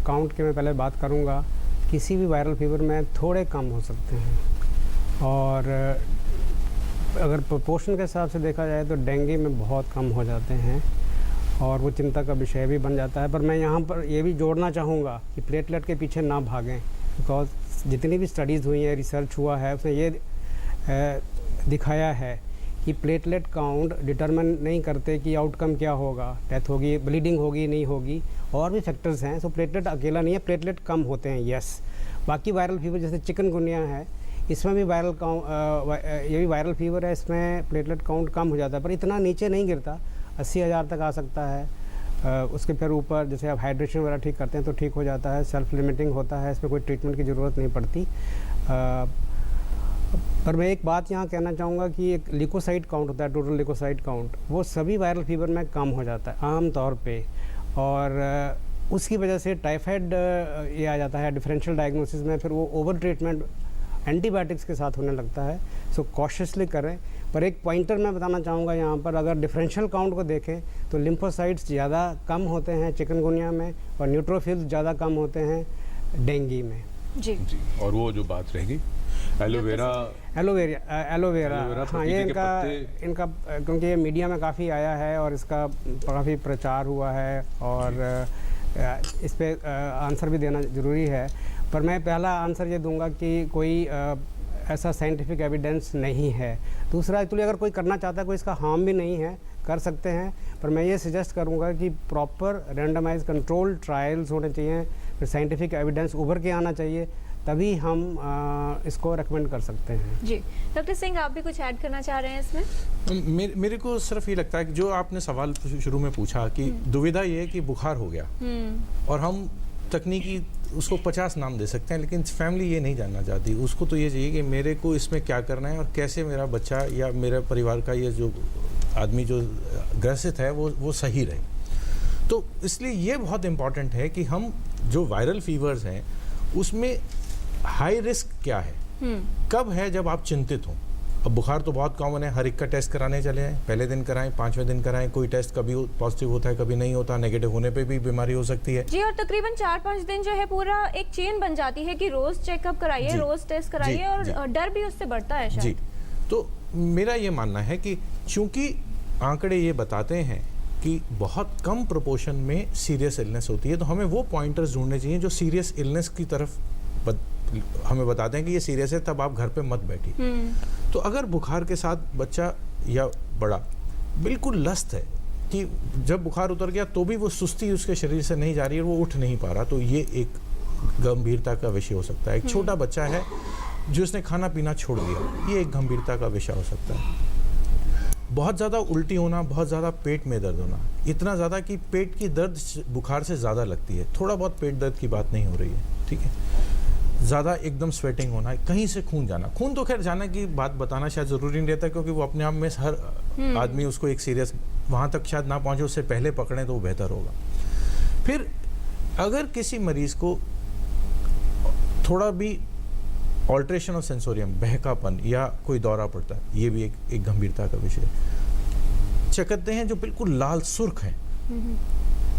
काउंट की मैं पहले बात करूंगा। किसी भी वायरल फीवर में थोड़े कम हो सकते हैं, और अगर प्रोपोर्शन के हिसाब से देखा जाए तो डेंगू में बहुत कम हो जाते हैं और वो चिंता का विषय भी बन जाता है। पर मैं यहाँ पर ये भी जोड़ना चाहूँगा कि प्लेटलेट के पीछे ना भागें, बिकॉज जितनी भी स्टडीज़ हुई हैं, रिसर्च हुआ है, उसमें ये दिखाया है कि प्लेटलेट काउंट डिटरमिन नहीं करते कि आउटकम क्या होगा, डेथ होगी, ब्लीडिंग होगी, नहीं होगी, और भी फैक्टर्स हैं। सो प्लेटलेट अकेला नहीं है, प्लेटलेट कम होते हैं, यस। बाकी वायरल फीवर जैसे चिकनगुनिया है, इसमें भी ये भी वायरल फीवर है, इसमें प्लेटलेट काउंट कम हो जाता है, पर इतना नीचे नहीं गिरता, 80,000 तक आ सकता है। उसके फिर ऊपर जैसे आप हाइड्रेशन वगैरह ठीक करते हैं तो ठीक हो जाता है, सेल्फ लिमिटिंग होता है, इसमें कोई ट्रीटमेंट की ज़रूरत नहीं पड़ती। पर मैं एक बात यहाँ कहना चाहूँगा कि एक लिकोसाइट काउंट होता है, टोटल लिकोसाइट काउंट, वो सभी वायरल फीवर में कम हो जाता है आम तौर पे, और उसकी वजह से टाइफाइड ये आ जाता है डिफरेंशियल डायग्नोसिस में, फिर वो ओवर ट्रीटमेंट एंटीबायोटिक्स के साथ होने लगता है। सो कॉशियसली करें। पर एक पॉइंटर मैं बताना चाहूँगा यहाँ पर, अगर डिफरेंशियल काउंट को देखें तो लिम्फोसाइट्स ज़्यादा कम होते हैं चिकनगुनिया में, और न्यूट्रोफिल्स ज़्यादा कम होते हैं डेंगू में। जी। और वो जो बात रहेगी एलोवेरा, हाँ, ये इनका क्योंकि ये मीडिया में काफ़ी आया है और इसका काफ़ी प्रचार हुआ है, और इस पे आंसर भी देना ज़रूरी है। पर मैं पहला आंसर ये दूंगा कि कोई ऐसा साइंटिफिक एविडेंस नहीं है। दूसरा, एक्चुअली अगर कोई करना चाहता है, कोई इसका हार्म भी नहीं है, कर सकते हैं, पर मैं ये सजेस्ट करूंगा कि प्रॉपर रैंडमाइज कंट्रोल ट्रायल्स होने चाहिए, फिर साइंटिफिक एविडेंस उभर के आना चाहिए, तभी हम इसको रेकमेंड कर सकते हैं। जी। डॉक्टर सिंह, आप भी कुछ ऐड करना चाह रहे हैं इसमें? मेरे को सिर्फ ये लगता है कि जो आपने सवाल शुरू में पूछा कि दुविधा ये है कि बुखार हो गया, और हम तकनीकी उसको 50 नाम दे सकते हैं, लेकिन फैमिली ये नहीं जानना चाहती। उसको तो ये चाहिए कि मेरे को इसमें क्या करना है और कैसे मेरा बच्चा या मेरे परिवार का ये जो आदमी जो ग्रसित है वो सही रहे। तो इसलिए ये बहुत इम्पॉर्टेंट है कि हम जो वायरल फीवर्स हैं उसमें हाई रिस्क क्या है, कब है जब आप चिंतित हों, अब बुखार तो बहुत कॉमन है, हर एक का टेस्ट कराने चले जाएं, पहले दिन कराएं, 5वें दिन कराएं, कोई टेस्ट कभी पॉजिटिव होता है कभी नहीं होता, नेगेटिव होने पे भी बीमारी हो सकती है। जी, और तकरीबन 4-5 दिन जो है पूरा एक चेन बन जाती है कि रोज चेकअप कराइए, रोज टेस्ट कराइए, और डर भी उससे बढ़ता है शायद। जी, तो मेरा ये मानना है कि चूंकि आंकड़े ये बताते हैं कि बहुत कम प्रोपोर्शन में सीरियस इलनेस होती है, तो हमें वो पॉइंटर्स ढूंढने चाहिए जो सीरियस इलनेस की तरफ हमें बताते हैं कि ये सीरियस है, तब आप घर पे मत बैठिए। तो अगर बुखार के साथ बच्चा या बड़ा बिल्कुल लस्त है कि जब बुखार उतर गया तो भी वो सुस्ती उसके शरीर से नहीं जा रही है, वो उठ नहीं पा रहा, तो ये एक गंभीरता का विषय हो सकता है। एक छोटा बच्चा है जो उसने खाना पीना छोड़ दिया, ये एक गंभीरता का विषय हो सकता है। बहुत ज़्यादा उल्टी होना, बहुत ज़्यादा पेट में दर्द होना, इतना ज़्यादा कि पेट की दर्द बुखार से ज़्यादा लगती है, थोड़ा बहुत पेट दर्द की बात नहीं हो रही है, ठीक है। ज़्यादा एकदम स्वेटिंग होना, कहीं से खून जाना, खून तो खैर जाने की बात बताना शायद ज़रूरी नहीं रहता, क्योंकि वो अपने आप में हर आदमी उसको एक सीरियस वहाँ तक शायद ना पहुँचे, उससे पहले पकड़ें तो वो बेहतर होगा। फिर अगर किसी मरीज़ को थोड़ा भी ऑल्ट्रेशन ऑफ सेंसोरियम, बहकापन या कोई दौरा पड़ता है, ये भी एक गंभीरता का विषय है। चकत्ते हैं जो बिल्कुल लाल सुर्ख हैं,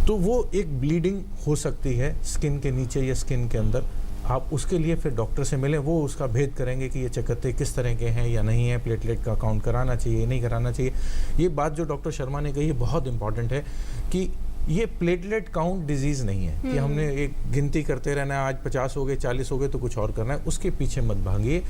तो वो एक ब्लीडिंग हो सकती है स्किन के नीचे या स्किन के अंदर। आप उसके लिए फिर डॉक्टर से मिलें, वो उसका भेद करेंगे कि ये चकत्ते किस तरह के हैं या नहीं है, प्लेटलेट का काउंट कराना चाहिए नहीं कराना चाहिए। ये बात जो डॉक्टर शर्मा ने कही है बहुत इंपॉर्टेंट है कि ये प्लेटलेट काउंट डिजीज़ नहीं है कि हमने एक गिनती करते रहना है, आज 50 हो गए 40 हो गए तो कुछ और करना है, उसके पीछे मत भागिए।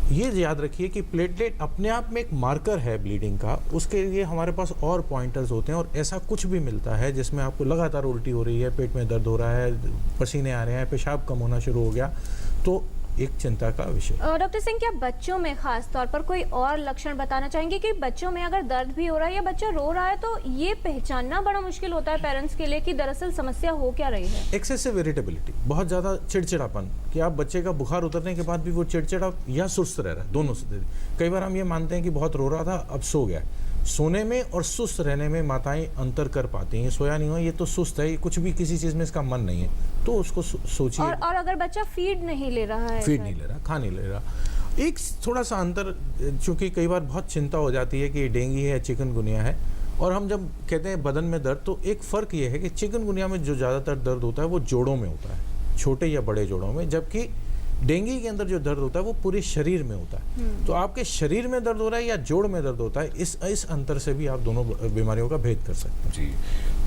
ये याद रखिए कि प्लेटलेट अपने आप में एक मार्कर है ब्लीडिंग का, उसके लिए हमारे पास और पॉइंटर्स होते हैं, और ऐसा कुछ भी मिलता है जिसमें आपको लगातार उल्टी हो रही है, पेट में दर्द हो रहा है, पसीने आ रहे हैं, पेशाब कम होना शुरू हो गया, तो एक चिंता का विषय। डॉक्टर सिंह, क्या बच्चों में खास तौर पर कोई और लक्षण बताना चाहेंगे कि बच्चों में अगर दर्द भी हो रहा है या बच्चा रो रहा है तो ये पहचानना बड़ा मुश्किल होता है पेरेंट्स के लिए कि दरअसल समस्या हो क्या रही है? एक्सेसिव इरिटेबिलिटी, बहुत ज़्यादा चिड़चिड़ापन, कि आप बच्चे का बुखार उतरने के बाद भी वो चिड़चिड़ा या सुस्त रह रहा है, दोनों से। कई बार हम ये मानते हैं कि बहुत रो रहा था अब सो गया। सोने में और सुस्त रहने में माताएं अंतर कर पाती हैं, सोया नहीं हुआ, ये तो सुस्त है, ये कुछ भी किसी चीज़ में इसका मन नहीं है, तो उसको सोचिए। और अगर बच्चा फीड नहीं ले रहा है, फीड नहीं ले रहा, खा नहीं ले रहा, एक थोड़ा सा अंतर, चूंकि कई बार बहुत चिंता हो जाती है कि डेंगू है या चिकनगुनिया है, और हम जब कहते हैं बदन में दर्द, तो एक फ़र्क ये है कि चिकनगुनिया में जो ज़्यादातर दर्द होता है वो जोड़ों में होता है, छोटे या बड़े जोड़ों में, जबकि डेंगू के अंदर जो दर्द होता है वो पूरे शरीर में होता है। तो आपके शरीर में दर्द हो रहा है या जोड़ में दर्द होता है, इस अंतर से भी आप दोनों बीमारियों का भेद कर सकते हैं। जी,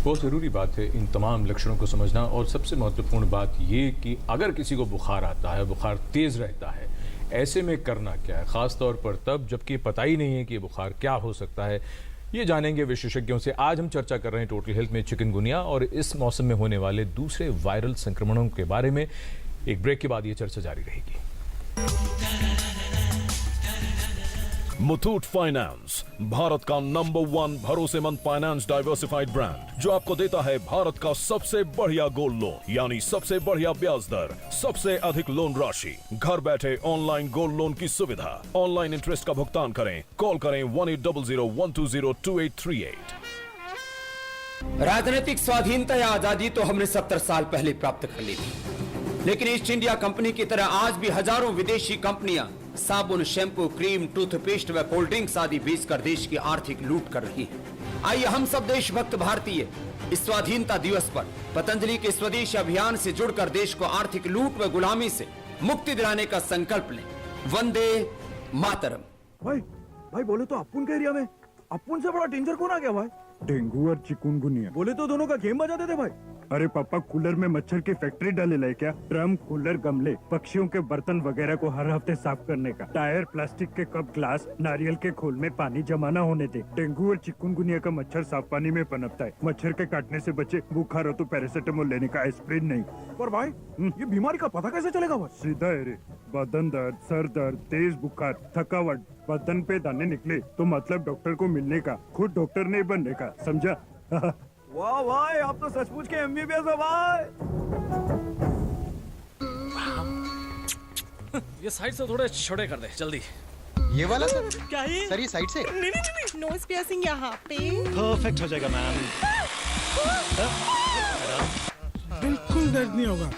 बहुत ज़रूरी बात है इन तमाम लक्षणों को समझना, और सबसे महत्वपूर्ण बात ये कि अगर किसी को बुखार आता है, बुखार तेज़ रहता है, ऐसे में करना क्या है, ख़ास तौर पर तब जबकि पता ही नहीं है कि बुखार क्या हो सकता है। ये जानेंगे विशेषज्ञों से। आज हम चर्चा कर रहे हैं टोटल हेल्थ में चिकनगुनिया और इस मौसम में होने वाले दूसरे वायरल संक्रमणों के बारे में। एक ब्रेक के बाद ये चर्चा जारी रहेगी। मुथूट फाइनेंस, भारत का नंबर 1 भरोसेमंद फाइनेंस डाइवर्सिफाइड ब्रांड, जो आपको देता है भारत का सबसे बढ़िया गोल्ड लोन, यानी सबसे बढ़िया ब्याज दर, सबसे अधिक लोन राशि, घर बैठे ऑनलाइन गोल्ड लोन की सुविधा, ऑनलाइन इंटरेस्ट का भुगतान करें, कॉल करें 1800-120-2838। राजनीतिक स्वाधीनता या आजादी तो हमने 70 साल पहले प्राप्त कर ली थी, लेकिन ईस्ट इंडिया कंपनी की तरह आज भी हजारों विदेशी कंपनियां साबुन, शैम्पू, क्रीम, टूथपेस्ट व कोल्ड ड्रिंक्स आदि बेचकर देश की आर्थिक लूट कर रही हैं। आइए हम सब देशभक्त भारतीय इस स्वाधीनता दिवस पर पतंजलि के स्वदेश अभियान से जुड़कर देश को आर्थिक लूट व गुलामी से मुक्ति दिलाने का संकल्प लें। वंदे मातरम। भाई बोले तो अपुन के एरिया में अपुन से बड़ा डेंजर कौन आ गया भाई? डेंगू और चिकुनगुनिया बोले तो दोनों का गेम बजा देते भाई। अरे पापा, कूलर में मच्छर की फैक्ट्री डाले लाए क्या? ड्रम, कूलर, गमले, पक्षियों के बर्तन वगैरह को हर हफ्ते साफ करने का, टायर, प्लास्टिक के कप, ग्लास, नारियल के खोल में पानी जमा न होने दे। डेंगू और चिकुनगुनिया का मच्छर साफ पानी में पनपता है। मच्छर के काटने से बचे, बुखार हो तो पैरासीटामोल लेने का, एस्प्रिन नहीं। पर भाई ये बीमारी का पता कैसे चलेगा भाई? सीधा है रे, बदन दर्द, सर दर्द, तेज बुखार, थकावट, बदन पे दाने निकले तो मतलब डॉक्टर को मिलने का, खुद डॉक्टर नहीं बनने का, समझा? वाह भाई, आप तो सचमुच के एमबीबीएस हो भाई। ये साइड से थोड़े छोटे कर दे जल्दी। ये वाला सर? क्या है सर ये साइड से? नहीं, नोज पियर्सिंग यहाँ पे परफेक्ट हो जाएगा मैम। बिल्कुल दर्द नहीं होगा।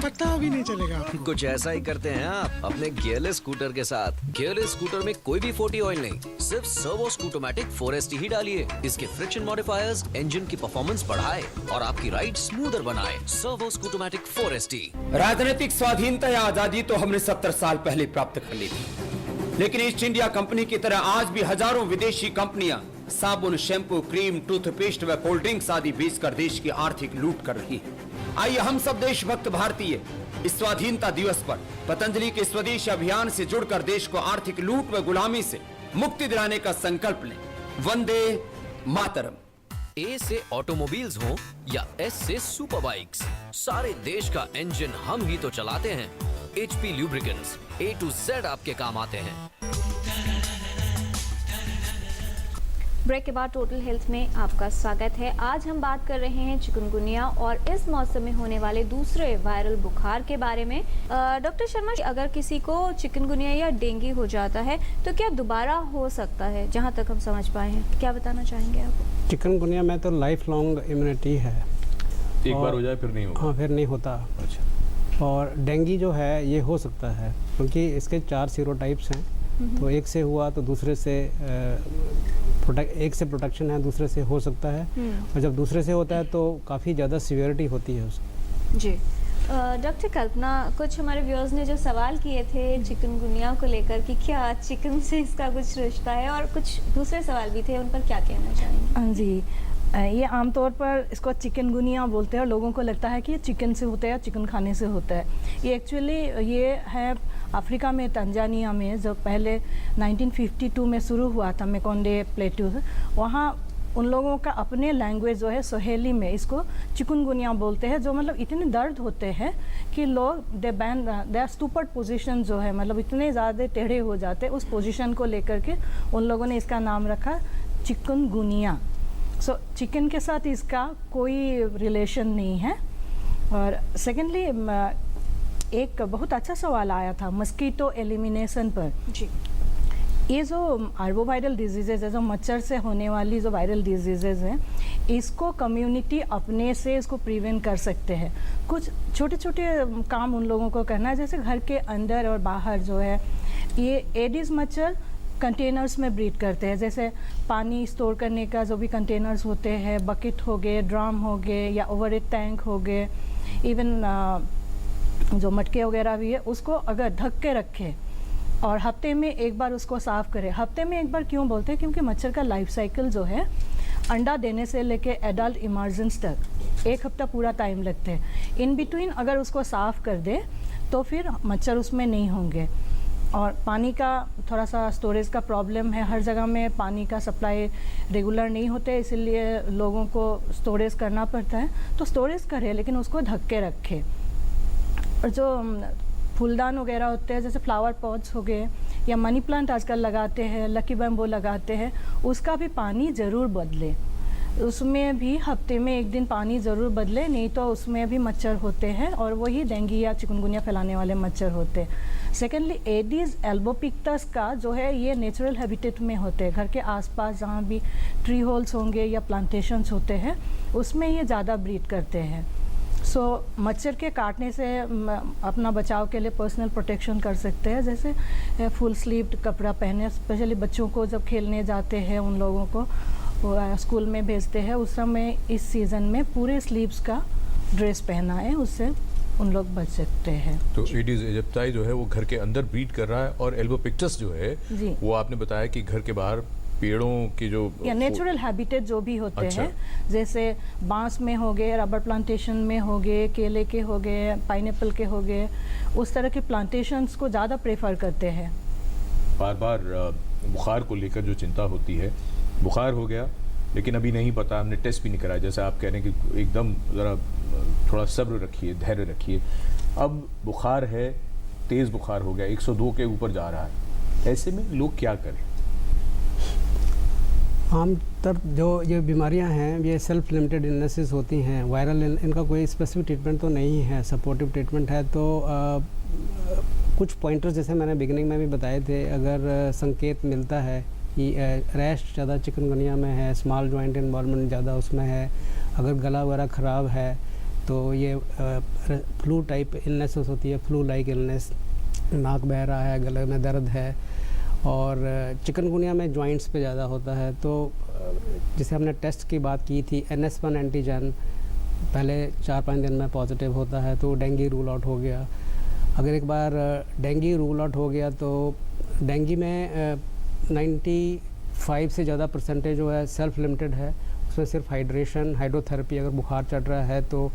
पता भी नहीं चलेगा। कुछ ऐसा ही करते हैं आप अपने गियरलेस स्कूटर के साथ। गियरलेस स्कूटर में कोई भी 40 ऑयल नहीं, सिर्फ सर्वो स्कूटोमैटिक 4ST ही डालिए। इसके फ्रिक्शन मॉडिफायर्स इंजन की परफॉर्मेंस बढ़ाए और आपकी राइड स्मूदर बनाए। Servo Scootomatic 4ST। राजनीतिक स्वाधीनता या आजादी तो हमने 70 साल पहले प्राप्त कर ली थी, लेकिन ईस्ट इंडिया कंपनी की तरह आज भी हजारों विदेशी कंपनियां साबुन, शैम्पू, क्रीम, टूथपेस्ट व कोल्ड ड्रिंक्स आदि बेचकर देश की आर्थिक लूट कर रही है। आइए हम सब देशभक्त भारतीय इस स्वाधीनता दिवस पर पतंजलि के स्वदेश अभियान से जुड़कर देश को आर्थिक लूट व गुलामी से मुक्ति दिलाने का संकल्प लें। वंदे मातरम। ए से ऑटोमोबाइल्स हो या एस से सुपर बाइक्स, सारे देश का इंजन हम ही तो चलाते हैं। HP lubricants A to Z आपके काम आते हैं। ब्रेक के बाद टोटल हेल्थ में आपका स्वागत है। आज हम बात कर रहे हैं चिकनगुनिया और इस मौसम में होने वाले दूसरे वायरल बुखार के बारे में। डॉक्टर शर्मा, अगर किसी को चिकनगुनिया या डेंगू हो जाता है तो क्या दोबारा हो सकता है? जहां तक हम समझ पाए हैं, क्या बताना चाहेंगे आप? चिकनगुनिया में तो लाइफ लॉन्ग इम्यूनिटी है, एक बार हो जाए फिर नहीं होगा। हाँ, फिर नहीं होता। अच्छा। और डेंगू जो है ये हो सकता है क्योंकि इसके 4 सीरोटाइप्स हैं। तो एक से हुआ तो दूसरे से एक से प्रोटेक्शन है, दूसरे से हो सकता है, और जब दूसरे से होता है तो काफ़ी ज़्यादा सीवियरिटी होती है उसकी। जी डॉक्टर कल्पना, कुछ हमारे व्यूअर्स ने जो सवाल किए थे चिकनगुनिया को लेकर कि क्या चिकन से इसका कुछ रिश्ता है, और कुछ दूसरे सवाल भी थे, उन पर क्या कहना चाहेंगे? जी, ये आमतौर पर इसको चिकनगुनिया बोलते हैं और लोगों को लगता है कि ये चिकन से होता है या चिकन खाने से होता है। ये एक्चुअली ये है अफ्रीका में, तंजानिया में, जो पहले 1952 में शुरू हुआ था मेकोंडे प्लेटू, वहाँ उन लोगों का अपने लैंग्वेज जो है सोहेली में इसको चिकनगुनिया बोलते हैं, जो मतलब इतने दर्द होते हैं कि लोग दे स्टूपिड पोजीशन जो है, मतलब इतने ज़्यादा टेढ़े हो जाते हैं, उस पोजीशन को लेकर के उन लोगों ने इसका नाम रखा चिकनगुनिया। सो चिकन के साथ इसका कोई रिलेशन नहीं है। और सेकेंडली एक बहुत अच्छा सवाल आया था मस्कीटो एलिमिनेशन पर। जी, ये जो आर्बोवायरल डिजीज़ेज है, जो मच्छर से होने वाली जो वायरल डिजीज़ेज हैं, इसको कम्युनिटी अपने से इसको प्रिवेंट कर सकते हैं। कुछ छोटे छोटे काम उन लोगों को करना है, जैसे घर के अंदर और बाहर जो है ये एडिस मच्छर कंटेनर्स में ब्रीड करते हैं। जैसे पानी स्टोर करने का जो भी कंटेनर्स होते हैं, बकेट हो गए, ड्रम हो गए, या ओवरहेड टैंक हो गए, इवन जो मटके वगैरह भी है, उसको अगर ढक के रखें और हफ्ते में एक बार उसको साफ़ करें। हफ्ते में एक बार क्यों बोलते हैं? क्योंकि मच्छर का लाइफ साइकिल जो है अंडा देने से लेके एडल्ट इमर्जेंस तक 1 हफ्ता पूरा टाइम लगते हैं। इन बिटवीन अगर उसको साफ़ कर दे तो फिर मच्छर उसमें नहीं होंगे। और पानी का थोड़ा सा स्टोरेज का प्रॉब्लम है, हर जगह में पानी का सप्लाई रेगुलर नहीं होते, इसीलिए लोगों को स्टोरेज करना पड़ता है। तो स्टोरेज करें लेकिन उसको ढक के रखें। और जो फूलदान वगैरह होते हैं, जैसे फ्लावर पॉट्स हो गए या मनी प्लांट आजकल लगाते हैं, लकी बैम्बो लगाते हैं, उसका भी पानी ज़रूर बदले। उसमें भी हफ्ते में 1 दिन पानी ज़रूर बदले, नहीं तो उसमें भी मच्छर होते हैं और वही डेंगू या चिकनगुनिया फैलाने वाले मच्छर होते हैं। सेकेंडली एडिस एल्बोपिक्टस का जो है ये नेचुरल हैबिटेट में होते हैं। घर के आसपास जहाँ भी ट्री होल्स होंगे या प्लांटेशंस होते हैं उसमें ये ज़्यादा ब्रीड करते हैं। सो मच्छर के काटने से अपना बचाव के लिए पर्सनल प्रोटेक्शन कर सकते हैं, जैसे फुल स्लीव्ड कपड़ा पहने, स्पेशली बच्चों को जब खेलने जाते हैं उन लोगों को स्कूल में भेजते हैं उस समय इस सीज़न में पूरे स्लीव्स का ड्रेस पहना है, उससे उन लोग बच सकते हैं। तो एडिस एजिप्टाई जो है वो घर के अंदर ब्रीड कर रहा है, और एल्बोपिक्टस जो है वो आपने बताया कि घर के बाहर पेड़ों की जो या नेचुरल हैबिटेट जो भी होते अच्छा। हैं, जैसे बांस में हो गए, रबर प्लांटेशन में हो गए, केले के हो गए, पाइनएप्पल के हो गए, उस तरह के प्लांटेशंस को ज़्यादा प्रेफर करते हैं। बार बार बुखार को लेकर जो चिंता होती है, बुखार हो गया लेकिन अभी नहीं पता, हमने टेस्ट भी नहीं कराया, जैसे आप कह रहे हैं कि एकदम ज़रा थोड़ा सब्र रखिए, धैर्य रखिए। अब बुखार है, तेज़ बुखार हो गया, 102 के ऊपर जा रहा है, ऐसे में लोग क्या करें? आमतौर जो ये बीमारियां हैं ये सेल्फ लिमिटेड इलनेसेस होती हैं, वायरल, इनका कोई स्पेसिफिक ट्रीटमेंट तो नहीं है, सपोर्टिव ट्रीटमेंट है। तो कुछ पॉइंटर्स जैसे मैंने बिगिनिंग में भी बताए थे, अगर संकेत मिलता है कि रैश ज़्यादा चिकनगुनिया में है, स्मॉल जॉइंट इन्वॉल्वमेंट ज़्यादा उसमें है, अगर गला वगैरह ख़राब है तो ये फ्लू टाइप इलनेसेस होती है, फ्लू लाइक इलनेस, नाक बह रहा है, गले में दर्द है। और चिकनगुनिया में जॉइंट्स पे ज़्यादा होता है। तो जैसे हमने टेस्ट की बात की थी, NS1 एंटीजन पहले 4-5 दिन में पॉजिटिव होता है, तो डेंगू रूल आउट हो गया। अगर एक बार डेंगू रूल आउट हो गया तो डेंगू में 95 से ज़्यादा परसेंटेज जो है सेल्फ लिमिटेड है। उसमें सिर्फ हाइड्रेशन, हाइड्रोथेरेपी, अगर बुखार चढ़ रहा है तो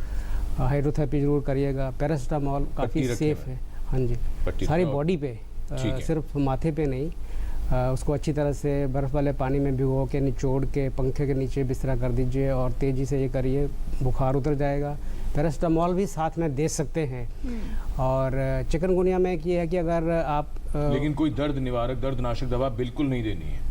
हाइड्रोथेरेपी ज़रूर करिएगा। पैरासीटामॉल काफ़ी सेफ़ है। हाँ जी, सारी बॉडी पे, सिर्फ माथे पे नहीं। उसको अच्छी तरह से बर्फ़ वाले पानी में भिगो के निचोड़ के पंखे के नीचे बिस्तरा कर दीजिए और तेज़ी से ये करिए, बुखार उतर जाएगा। पैरासीटामॉल भी साथ में दे सकते हैं। और चिकनगुनिया में ये है कि अगर आप लेकिन कोई दर्द निवारक, दर्दनाशक दवा बिल्कुल नहीं देनी है।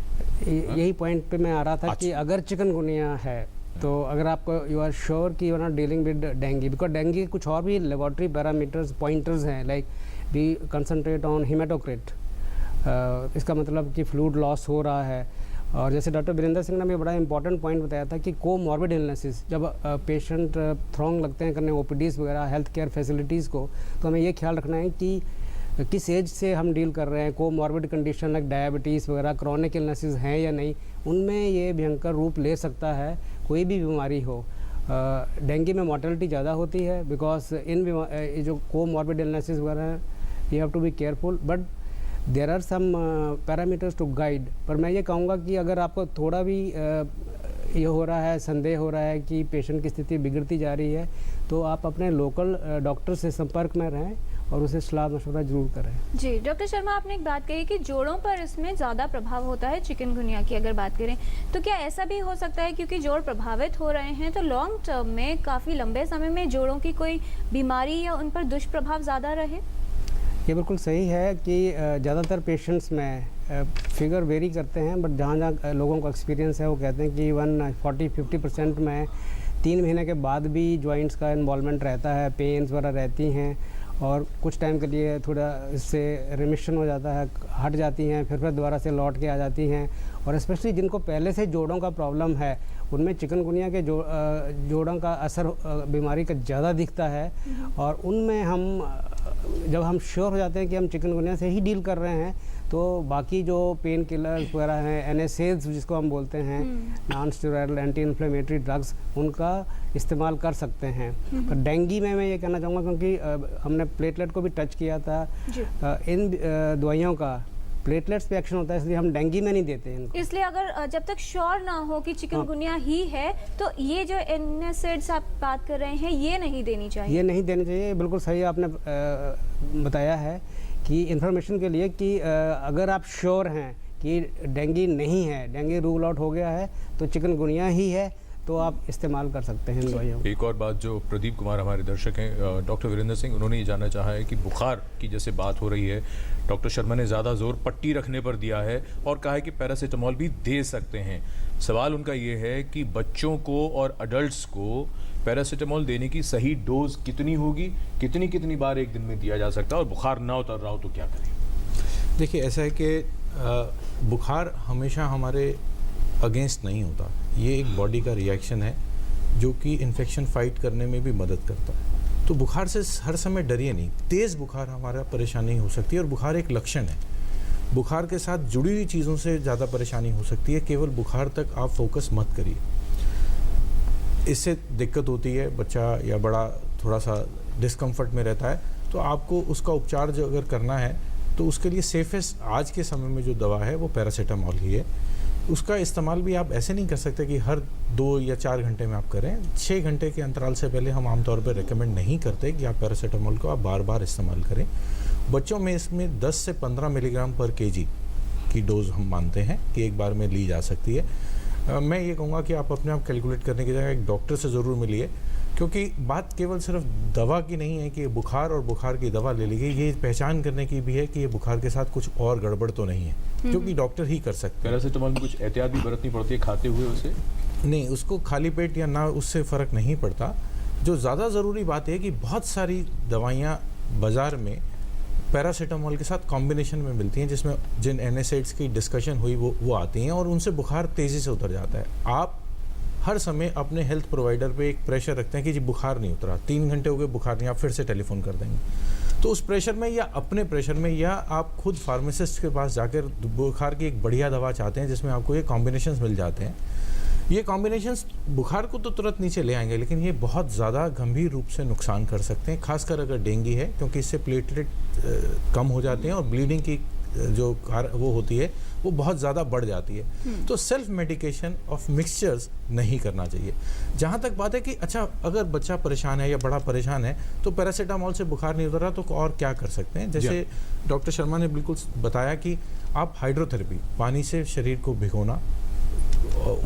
यही पॉइंट पे मैं आ रहा था कि अगर चिकनगुनिया है तो अगर आपको यू आर श्योर कि you are not dealing with dengue, because dengue के कुछ और भी लेबॉर्ट्री पैरामीटर्स पॉइंटर्स हैं, like we concentrate on haematocrit, इसका मतलब कि फ्लूइड लॉस हो रहा है। और जैसे डॉक्टर वीरेंद्र सिंह ने भी बड़ा इंपॉर्टेंट पॉइंट बताया था कि कोमॉर्बिड इलनेसेस, जब पेशेंट थ्रोंग लगते हैं करने OPDs वगैरह हेल्थ केयर फैसिलिटीज़ को, तो हमें ये ख्याल रखना है कि किस एज से हम डील कर रहे हैं। कोमॉर्बिड कंडीशन लाइक डायबिटीज़ वगैरह, क्रॉनिक इलनेसेस हैं या नहीं, उनमें ये भयंकर रूप ले सकता है। कोई भी बीमारी हो, डेंगू में मॉर्टेलिटी ज़्यादा होती है बिकॉज इन जो कोमॉर्बिड इलनेसेस वगैरह हैं, you have to be careful, but there are some parameters to guide. पर मैं ये कहूँगा कि अगर आपको थोड़ा भी ये हो रहा है, संदेह हो रहा है कि पेशेंट की स्थिति बिगड़ती जा रही है, तो आप अपने लोकल डॉक्टर से संपर्क में रहें और उसे सलाह मशवरा जरूर करें। जी डॉक्टर शर्मा, आपने एक बात कही कि जोड़ों पर इसमें ज़्यादा प्रभाव होता है चिकनगुनिया की अगर बात करें, तो क्या ऐसा भी हो सकता है क्योंकि जोड़ प्रभावित हो रहे हैं तो लॉन्ग टर्म में काफ़ी लंबे समय में जोड़ों की कोई बीमारी या उन पर दुष्प्रभाव ज़्यादा रहे? ये बिल्कुल सही है कि ज़्यादातर पेशेंट्स में फिगर वेरी करते हैं, बट जहाँ जहाँ लोगों का एक्सपीरियंस है वो कहते हैं कि इवन 40-50% में 3 महीने के बाद भी जॉइंट्स का इन्वॉल्वमेंट रहता है, पेन्स वगैरह रहती हैं और कुछ टाइम के लिए थोड़ा इससे रिमिशन हो जाता है, हट जाती हैं, फिर दोबारा से लौट के आ जाती हैं। और स्पेशली जिनको पहले से जोड़ों का प्रॉब्लम है, उनमें चिकनगुनिया के जोड़ों का असर बीमारी का ज़्यादा दिखता है। और उनमें जब हम श्योर हो जाते हैं कि हम चिकनगुनिया से ही डील कर रहे हैं, तो बाकी जो पेन किलर्स वगैरह हैं, NSAIDs जिसको हम बोलते हैं, non steroidal anti inflammatory drugs, उनका इस्तेमाल कर सकते हैं। पर डेंगू में मैं ये कहना चाहूँगा, क्योंकि हमने प्लेटलेट को भी टच किया था, इन दवाइयों का प्लेटलेट्स पे एक्शन होता है, इसलिए हम डेंगू में नहीं देते इनको। इसलिए अगर जब तक श्योर ना हो कि चिकनगुनिया ही है, तो ये जो NSAIDs आप बात कर रहे हैं ये नहीं देनी चाहिए। ये नहीं देनी चाहिए, बिल्कुल सही आपने बताया है कि इन्फॉर्मेशन के लिए कि अगर आप श्योर हैं कि डेंगू नहीं है, डेंगू रूल आउट हो गया है, तो चिकनगुनिया ही है, तो आप इस्तेमाल कर सकते हैं इन दवाइयों। एक और बात जो प्रदीप कुमार हमारे दर्शक हैं, डॉक्टर वीरेंद्र सिंह, उन्होंने ये जानना चाहा है कि बुखार की जैसे बात हो रही है, डॉक्टर शर्मा ने ज़्यादा जोर पट्टी रखने पर दिया है और कहा है कि पैरासीटामॉल भी दे सकते हैं। सवाल उनका ये है कि बच्चों को और अडल्ट्स को पैरासीटामॉल देने की सही डोज कितनी होगी, कितनी बार एक दिन में दिया जा सकता है, और बुखार ना उतर रहा हो तो क्या करें? देखिए, ऐसा है कि बुखार हमेशा हमारे अगेंस्ट नहीं होता, ये एक बॉडी का रिएक्शन है जो कि इन्फेक्शन फाइट करने में भी मदद करता है। तो बुखार से हर समय डरिए नहीं, तेज़ बुखार हमारा परेशानी हो सकती है और बुखार एक लक्षण है। बुखार के साथ जुड़ी हुई चीज़ों से ज़्यादा परेशानी हो सकती है, केवल बुखार तक आप फोकस मत करिए, इससे दिक्कत होती है, बच्चा या बड़ा थोड़ा सा डिस्कम्फर्ट में रहता है, तो आपको उसका उपचार जो अगर करना है तो उसके लिए सेफेस्ट आज के समय में जो दवा है वो पैरासीटामॉल ही है। उसका इस्तेमाल भी आप ऐसे नहीं कर सकते कि हर 2 या 4 घंटे में आप करें। 6 घंटे के अंतराल से पहले हम आमतौर पर रेकमेंड नहीं करते कि आप पैरासीटामॉल को आप बार बार इस्तेमाल करें। बच्चों में इसमें 10 से 15 मिलीग्राम पर केजी की डोज हम मानते हैं कि एक बार में ली जा सकती है। मैं ये कहूँगा कि आप अपने आप कैलकुलेट करने की जगह एक डॉक्टर से ज़रूर मिलिए, क्योंकि बात केवल सिर्फ दवा की नहीं है कि बुखार और बुखार की दवा ले लीजिए, ये पहचान करने की भी है कि ये बुखार के साथ कुछ और गड़बड़ तो नहीं है, क्योंकि डॉक्टर ही कर सकते हैं। पैरासीटामॉल में कुछ एहतियात भी बरतनी पड़ती है खाते हुए उसे? नहीं, उसको खाली पेट या ना उससे फ़र्क नहीं पड़ता। जो ज़्यादा ज़रूरी बात है कि बहुत सारी दवाइयाँ बाज़ार में पैरासीटामॉल के साथ कॉम्बिनेशन में मिलती हैं, जिसमें जिन NSAIDs की डिस्कशन हुई वो आती हैं और उनसे बुखार तेज़ी से उतर जाता है। आप हर समय अपने हेल्थ प्रोवाइडर पे एक प्रेशर रखते हैं कि जी बुखार नहीं उतरा, 3 घंटे हो गए बुखार नहीं, आप फिर से टेलीफोन कर देंगे। तो उस प्रेशर में या अपने प्रेशर में या आप खुद फार्मासिस्ट के पास जाकर बुखार की एक बढ़िया दवा चाहते हैं जिसमें आपको ये कॉम्बिनेशंस मिल जाते हैं। ये कॉम्बिनेशंस बुखार को तो तुरंत नीचे ले आएंगे, लेकिन ये बहुत ज़्यादा गंभीर रूप से नुकसान कर सकते हैं, खासकर अगर डेंगू है, क्योंकि इससे प्लेटलेट कम हो जाते हैं और ब्लीडिंग की जो वो होती है वो बहुत ज़्यादा बढ़ जाती है। तो सेल्फ मेडिकेशन ऑफ मिक्सचर्स नहीं करना चाहिए। जहाँ तक बात है कि अच्छा अगर बच्चा परेशान है या बड़ा परेशान है तो पैरासीटामोल से बुखार नहीं उतर रहा तो और क्या कर सकते हैं। जैसे डॉक्टर शर्मा ने बिल्कुल बताया कि आप हाइड्रोथेरेपी, पानी से शरीर को भिगोना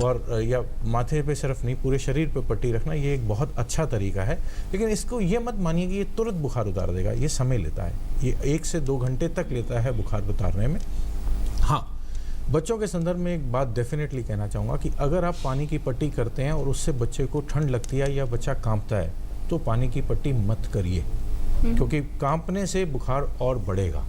और या माथे पे सिर्फ नहीं पूरे शरीर पे पट्टी रखना, ये एक बहुत अच्छा तरीका है। लेकिन इसको ये मत मानिए कि ये तुरंत बुखार उतार देगा, ये समय लेता है, ये 1 से 2 घंटे तक लेता है बुखार उतारने में। हाँ, बच्चों के संदर्भ में एक बात डेफिनेटली कहना चाहूँगा कि अगर आप पानी की पट्टी करते हैं और उससे बच्चे को ठंड लगती है या बच्चा कांपता है तो पानी की पट्टी मत करिए, क्योंकि कांपने से बुखार और बढ़ेगा।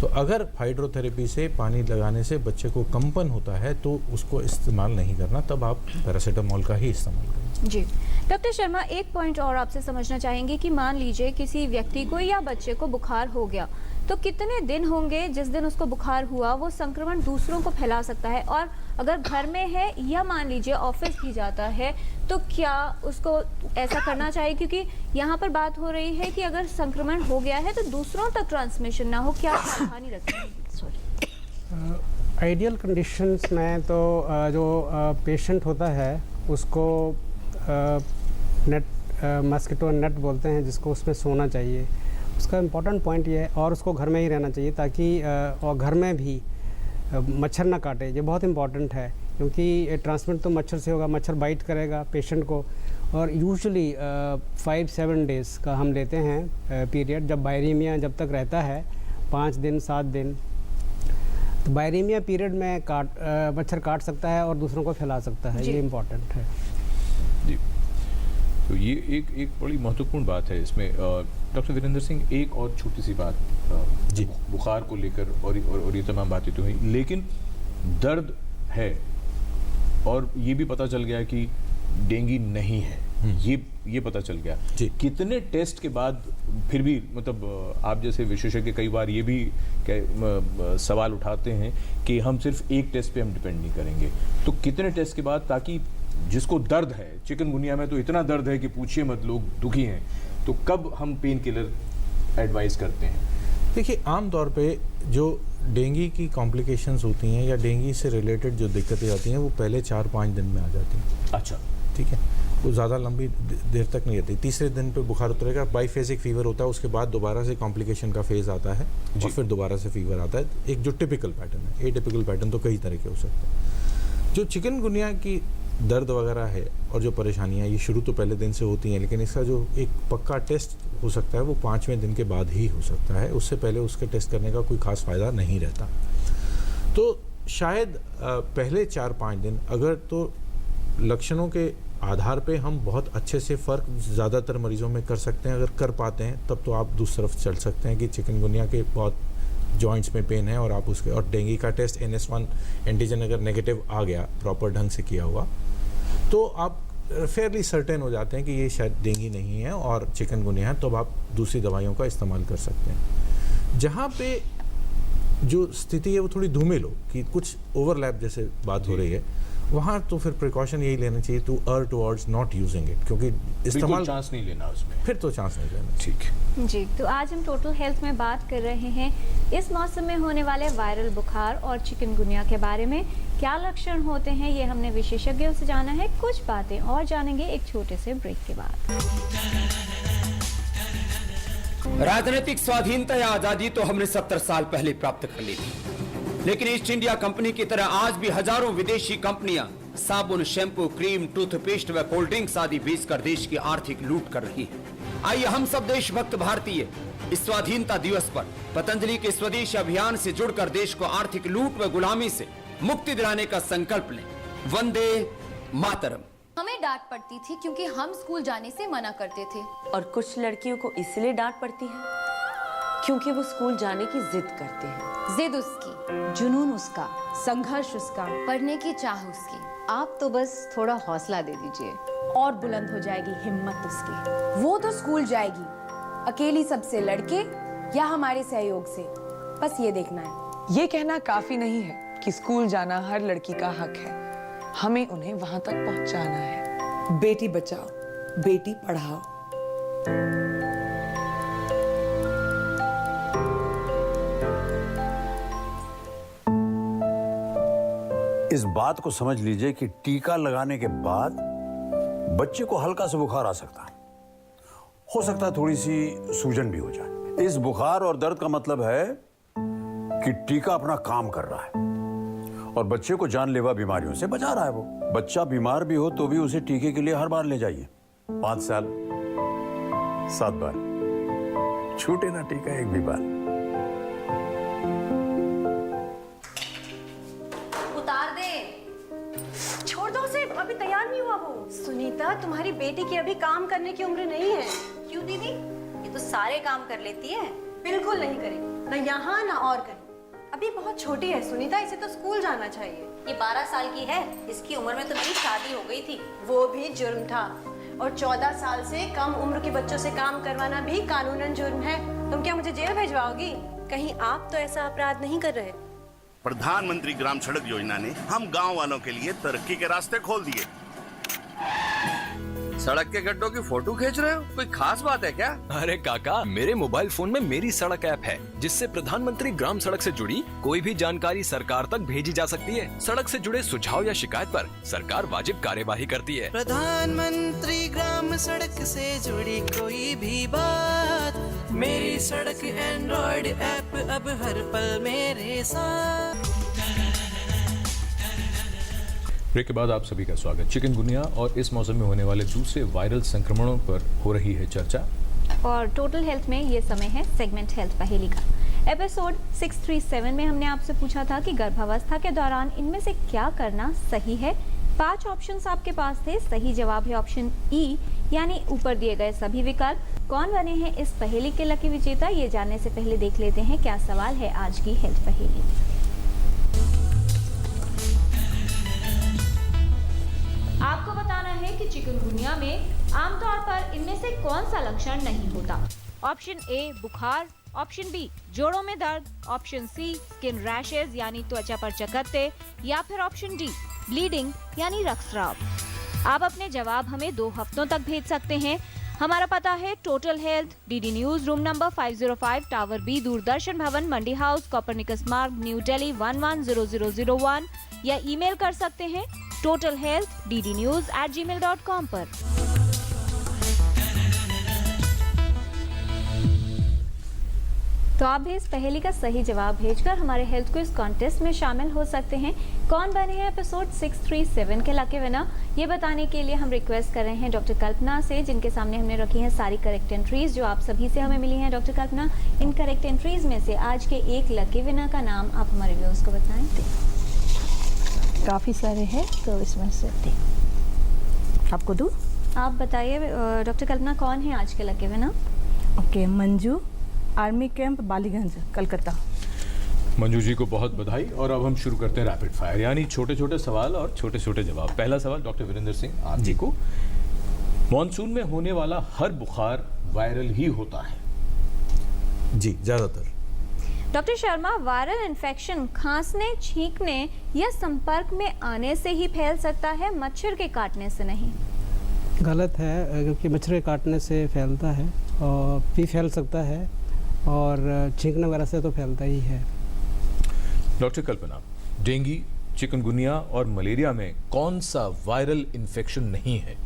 तो अगर हाइड्रोथेरेपी से पानी लगाने से बच्चे को कंपन होता है तो उसको इस्तेमाल नहीं करना, तब आप पैरासीटामोल का ही इस्तेमाल करें। जी डॉक्टर शर्मा, एक पॉइंट और आपसे समझना चाहेंगे कि मान लीजिए किसी व्यक्ति को या बच्चे को बुखार हो गया तो कितने दिन होंगे जिस दिन उसको बुखार हुआ वो संक्रमण दूसरों को फैला सकता है, और अगर घर में है या मान लीजिए ऑफिस भी जाता है तो क्या उसको ऐसा करना चाहिए, क्योंकि यहाँ पर बात हो रही है कि अगर संक्रमण हो गया है तो दूसरों तक ट्रांसमिशन ना हो, क्या सावधानी रखें? आइडियल कंडीशंस में तो जो पेशेंट होता है उसको नेट मस्किटो नेट बोलते हैं जिसको, उसमें सोना चाहिए। उसका इम्पोर्टेंट पॉइंट ये है, और उसको घर में ही रहना चाहिए ताकि और घर में भी मच्छर ना काटे, ये बहुत इम्पॉर्टेंट है क्योंकि ट्रांसमिट तो मच्छर से होगा, मच्छर बाइट करेगा पेशेंट को। और यूजुअली 5-7 डेज़ का हम लेते हैं पीरियड, जब बायरीमिया जब तक रहता है 5 दिन 7 दिन, तो बायरीमिया पीरियड में मच्छर काट सकता है और दूसरों को फैला सकता है, ये इम्पॉर्टेंट है जी। तो ये एक बड़ी महत्वपूर्ण बात है इसमें। डॉक्टर वीरेंद्र सिंह, एक और छोटी सी बात जी, बुखार को लेकर और ये तमाम बातें तो हुई, लेकिन दर्द है और ये भी पता चल गया कि डेंगू नहीं है, ये पता चल गया। कितने टेस्ट के बाद फिर भी, मतलब आप जैसे विशेषज्ञ कई बार ये भी सवाल उठाते हैं कि हम सिर्फ एक टेस्ट पे हम डिपेंड नहीं करेंगे, तो कितने टेस्ट के बाद, ताकि जिसको दर्द है, चिकनगुनिया में तो इतना दर्द है कि पूछिए मत, लोग दुखी हैं, तो कब हम पेन किलर एडवाइस करते हैं? देखिए, आम तौर पे जो डेंगू की कॉम्प्लिकेशंस होती हैं या डेंगू से रिलेटेड जो दिक्कतें आती हैं वो पहले 4-5 दिन में आ जाती हैं। अच्छा, ठीक है, वो ज़्यादा लंबी देर तक नहीं आती। तीसरे दिन पे बुखार उतरेगा, बाईफेजिक फीवर होता है, उसके बाद दोबारा से कॉम्प्लिकेशन का फेज़ आता है और फिर दोबारा से फीवर आता है, एक जो टिपिकल पैटर्न है। एटिपिकल पैटर्न तो कई तरह के हो सकते हैं। जो चिकनगुनिया की दर्द वगैरह है और जो परेशानियाँ, ये शुरू तो पहले दिन से होती हैं, लेकिन इसका जो एक पक्का टेस्ट हो सकता है वो 5वें दिन के बाद ही हो सकता है, उससे पहले उसके टेस्ट करने का कोई खास फ़ायदा नहीं रहता। तो शायद पहले 4-5 दिन अगर तो लक्षणों के आधार पे हम बहुत अच्छे से फ़र्क ज़्यादातर मरीज़ों में कर सकते हैं, अगर कर पाते हैं तब तो आप दूसरी तरफ चल सकते हैं कि चिकनगुनिया के बहुत जॉइंट्स में पेन है और आप उसके, और डेंगू का टेस्ट NS1 एंटीजन अगर नेगेटिव आ गया प्रॉपर ढंग से किया हुआ, तो आप फेयरली सर्टेन हो जाते हैं कि ये शायद डेंगू नहीं है और चिकनगुनिया है, तो आप दूसरी दवाइयों का इस्तेमाल कर सकते हैं। जहाँ पे जो स्थिति है वो थोड़ी धूमिल हो कि कुछ ओवरलैप जैसे बात हो रही है, वहाँ तो फिर प्रिकॉशन यही लेना चाहिए to err towards not using it, क्योंकि इस्तेमाल चांस नहीं लेना उसमें, फिर तो चांस नहीं लेना। ठीक जी, तो आज हम टोटल हेल्थ में बात कर रहे हैं इस मौसम में होने वाले वायरल बुखार और चिकनगुनिया के बारे में। क्या लक्षण होते हैं ये हमने विशेषज्ञों से जाना है, कुछ बातें और जानेंगे एक छोटे से ब्रेक के बाद। राजनीतिक स्वाधीनता या आजादी तो हमने 70 साल पहले प्राप्त कर ली थी, लेकिन ईस्ट इंडिया कंपनी की तरह आज भी हजारों विदेशी कंपनियां साबुन, शैम्पू, क्रीम, टूथपेस्ट व कोल्ड ड्रिंक्स आदि बेचकर देश की आर्थिक लूट कर रही है। आइए हम सब देशभक्त भारतीय इस स्वाधीनता दिवस पर पतंजलि के स्वदेश अभियान से जुड़कर देश को आर्थिक लूट व गुलामी से मुक्ति दिलाने का संकल्प लें। वंदे मातरम। हमें डांट पड़ती थी क्योंकि हम स्कूल जाने से मना करते थे, और कुछ लड़कियों को इसलिए डांट पड़ती है क्योंकि वो स्कूल जाने की जिद करते हैं। जिद उसकी, जुनून उसका, संघर्ष उसका, पढ़ने की चाह उसकी। आप तो बस थोड़ा हौसला दे दीजिए और बुलंद हो जाएगी हिम्मत उसकी। वो तो स्कूल जाएगी, अकेली सबसे लड़के या हमारे सहयोग से, बस ये देखना है। ये कहना काफी नहीं है कि स्कूल जाना हर लड़की का हक है, हमें उन्हें वहां तक पहुंचाना है। बेटी बचाओ, बेटी पढ़ाओ। इस बात को समझ लीजिए कि टीका लगाने के बाद बच्चे को हल्का सा बुखार आ सकता है, हो सकता है थोड़ी सी सूजन भी हो जाए। इस बुखार और दर्द का मतलब है कि टीका अपना काम कर रहा है और बच्चे को जानलेवा बीमारियों से बचा रहा है। वो बच्चा बीमार भी हो तो भी उसे टीके के लिए हर बार ले जाइए। 5 साल 7 बार, छूटे ना टीका एक भी बार। उतार दे, छोड़ दो उसे, अभी तैयार नहीं हुआ वो। सुनीता, तुम्हारी बेटी की अभी काम करने की उम्र नहीं है। क्यों दीदी? ये तो सारे काम कर लेती है। बिल्कुल नहीं करेगी, न यहाँ न और कहीं। अभी बहुत छोटी है सुनीता, इसे तो स्कूल जाना चाहिए। ये 12 साल की है, इसकी उम्र में तो मेरी शादी हो गई थी। वो भी जुर्म था, और 14 साल से कम उम्र के बच्चों से काम करवाना भी कानूनन जुर्म है। तुम क्या मुझे जेल भिजवाओगी? कहीं आप तो ऐसा अपराध नहीं कर रहे? प्रधानमंत्री ग्राम सड़क योजना ने हम गांव वालों के लिए तरक्की के रास्ते खोल दिए। सड़क के गड्ढों की फोटो खींच रहे हो? कोई खास बात है क्या? अरे काका, मेरे मोबाइल फोन में मेरी सड़क ऐप है, जिससे प्रधानमंत्री ग्राम सड़क से जुड़ी कोई भी जानकारी सरकार तक भेजी जा सकती है। सड़क से जुड़े सुझाव या शिकायत पर सरकार वाजिब कार्यवाही करती है। प्रधानमंत्री ग्राम सड़क से जुड़ी कोई भी बात, मेरी सड़क एंड्रॉइड ऐप अब हर पल मेरे साथ। ब्रेक के बाद आप सभी का स्वागत। चिकनगुनिया और इस मौसम में होने वाले दूसरे वायरल संक्रमणों पर हो रही है चर्चा। और टोटल हेल्थ में ये समय है सेगमेंट हेल्थ पहेली का। एपिसोड 637 में हमने आपसे पूछा था कि गर्भावस्था के दौरान इनमें से क्या करना सही है। 5 ऑप्शंस आपके पास थे। सही जवाब है ऑप्शन ई, यानी ऊपर दिए गए सभी विकल्प। कौन बने हैं इस पहेली के लकी विजेता, ये जानने से पहले देख लेते हैं क्या सवाल है आज की हेल्थ पहेली। आपको बताना है कि चिकनगुनिया में आमतौर पर इनमें से कौन सा लक्षण नहीं होता। ऑप्शन ए बुखार, ऑप्शन बी जोड़ों में दर्द, ऑप्शन सी स्किन रैशेज यानी त्वचा पर चकत्ते, या फिर ऑप्शन डी ब्लीडिंग यानी रक्तस्राव। आप अपने जवाब हमें 2 हफ्तों तक भेज सकते हैं। हमारा पता है total health, DD news, room number 505, tower B, Doordarshan Bhavan, Mandi house, Copernicus Marg, New Delhi 110001, या ईमेल कर सकते हैं totalhealth@ddnews@gmail.com पर। तो आप भी इस पहेली का सही जवाब भेजकर हमारे हेल्थ क्विज कॉन्टेस्ट में शामिल हो सकते हैं। कौन बने हैं एपिसोड 637 के लकी विनर, ये बताने के लिए हम रिक्वेस्ट कर रहे हैं डॉक्टर कल्पना से, जिनके सामने हमने रखी हैं सारी करेक्ट एंट्रीज जो आप सभी से हमें मिली हैं। Doctor Kalpana, in correct entries में से आज के एक लकी विनर का नाम आप हमारे व्यूअर्स को बताएं। काफ़ी सारे हैं, तो इसमें से आपको दूँ? आप बताइए डॉक्टर कल्पना, कौन है आज के lucky winner? Okay, Manju, army camp Ballygunge, Calcutta. Manju ji को बहुत बधाई। और अब हम शुरू करते हैं रैपिड फायर, यानी छोटे छोटे सवाल और छोटे छोटे जवाब। पहला सवाल डॉक्टर वीरेंद्र सिंह आप जी को। मॉनसून में होने वाला हर बुखार वायरल ही होता है? जी, ज़्यादातर। डॉक्टर शर्मा, वायरल इन्फेक्शन खांसने, छींकने या संपर्क में आने से ही फैल सकता है, मच्छर के काटने से नहीं? गलत है, क्योंकि मच्छर के काटने से फैलता है और भी फैल सकता है, और छींकने वगैरह से तो फैलता ही है। डॉक्टर कल्पना, डेंगू, चिकनगुनिया और मलेरिया में कौन सा वायरल इन्फेक्शन नहीं है?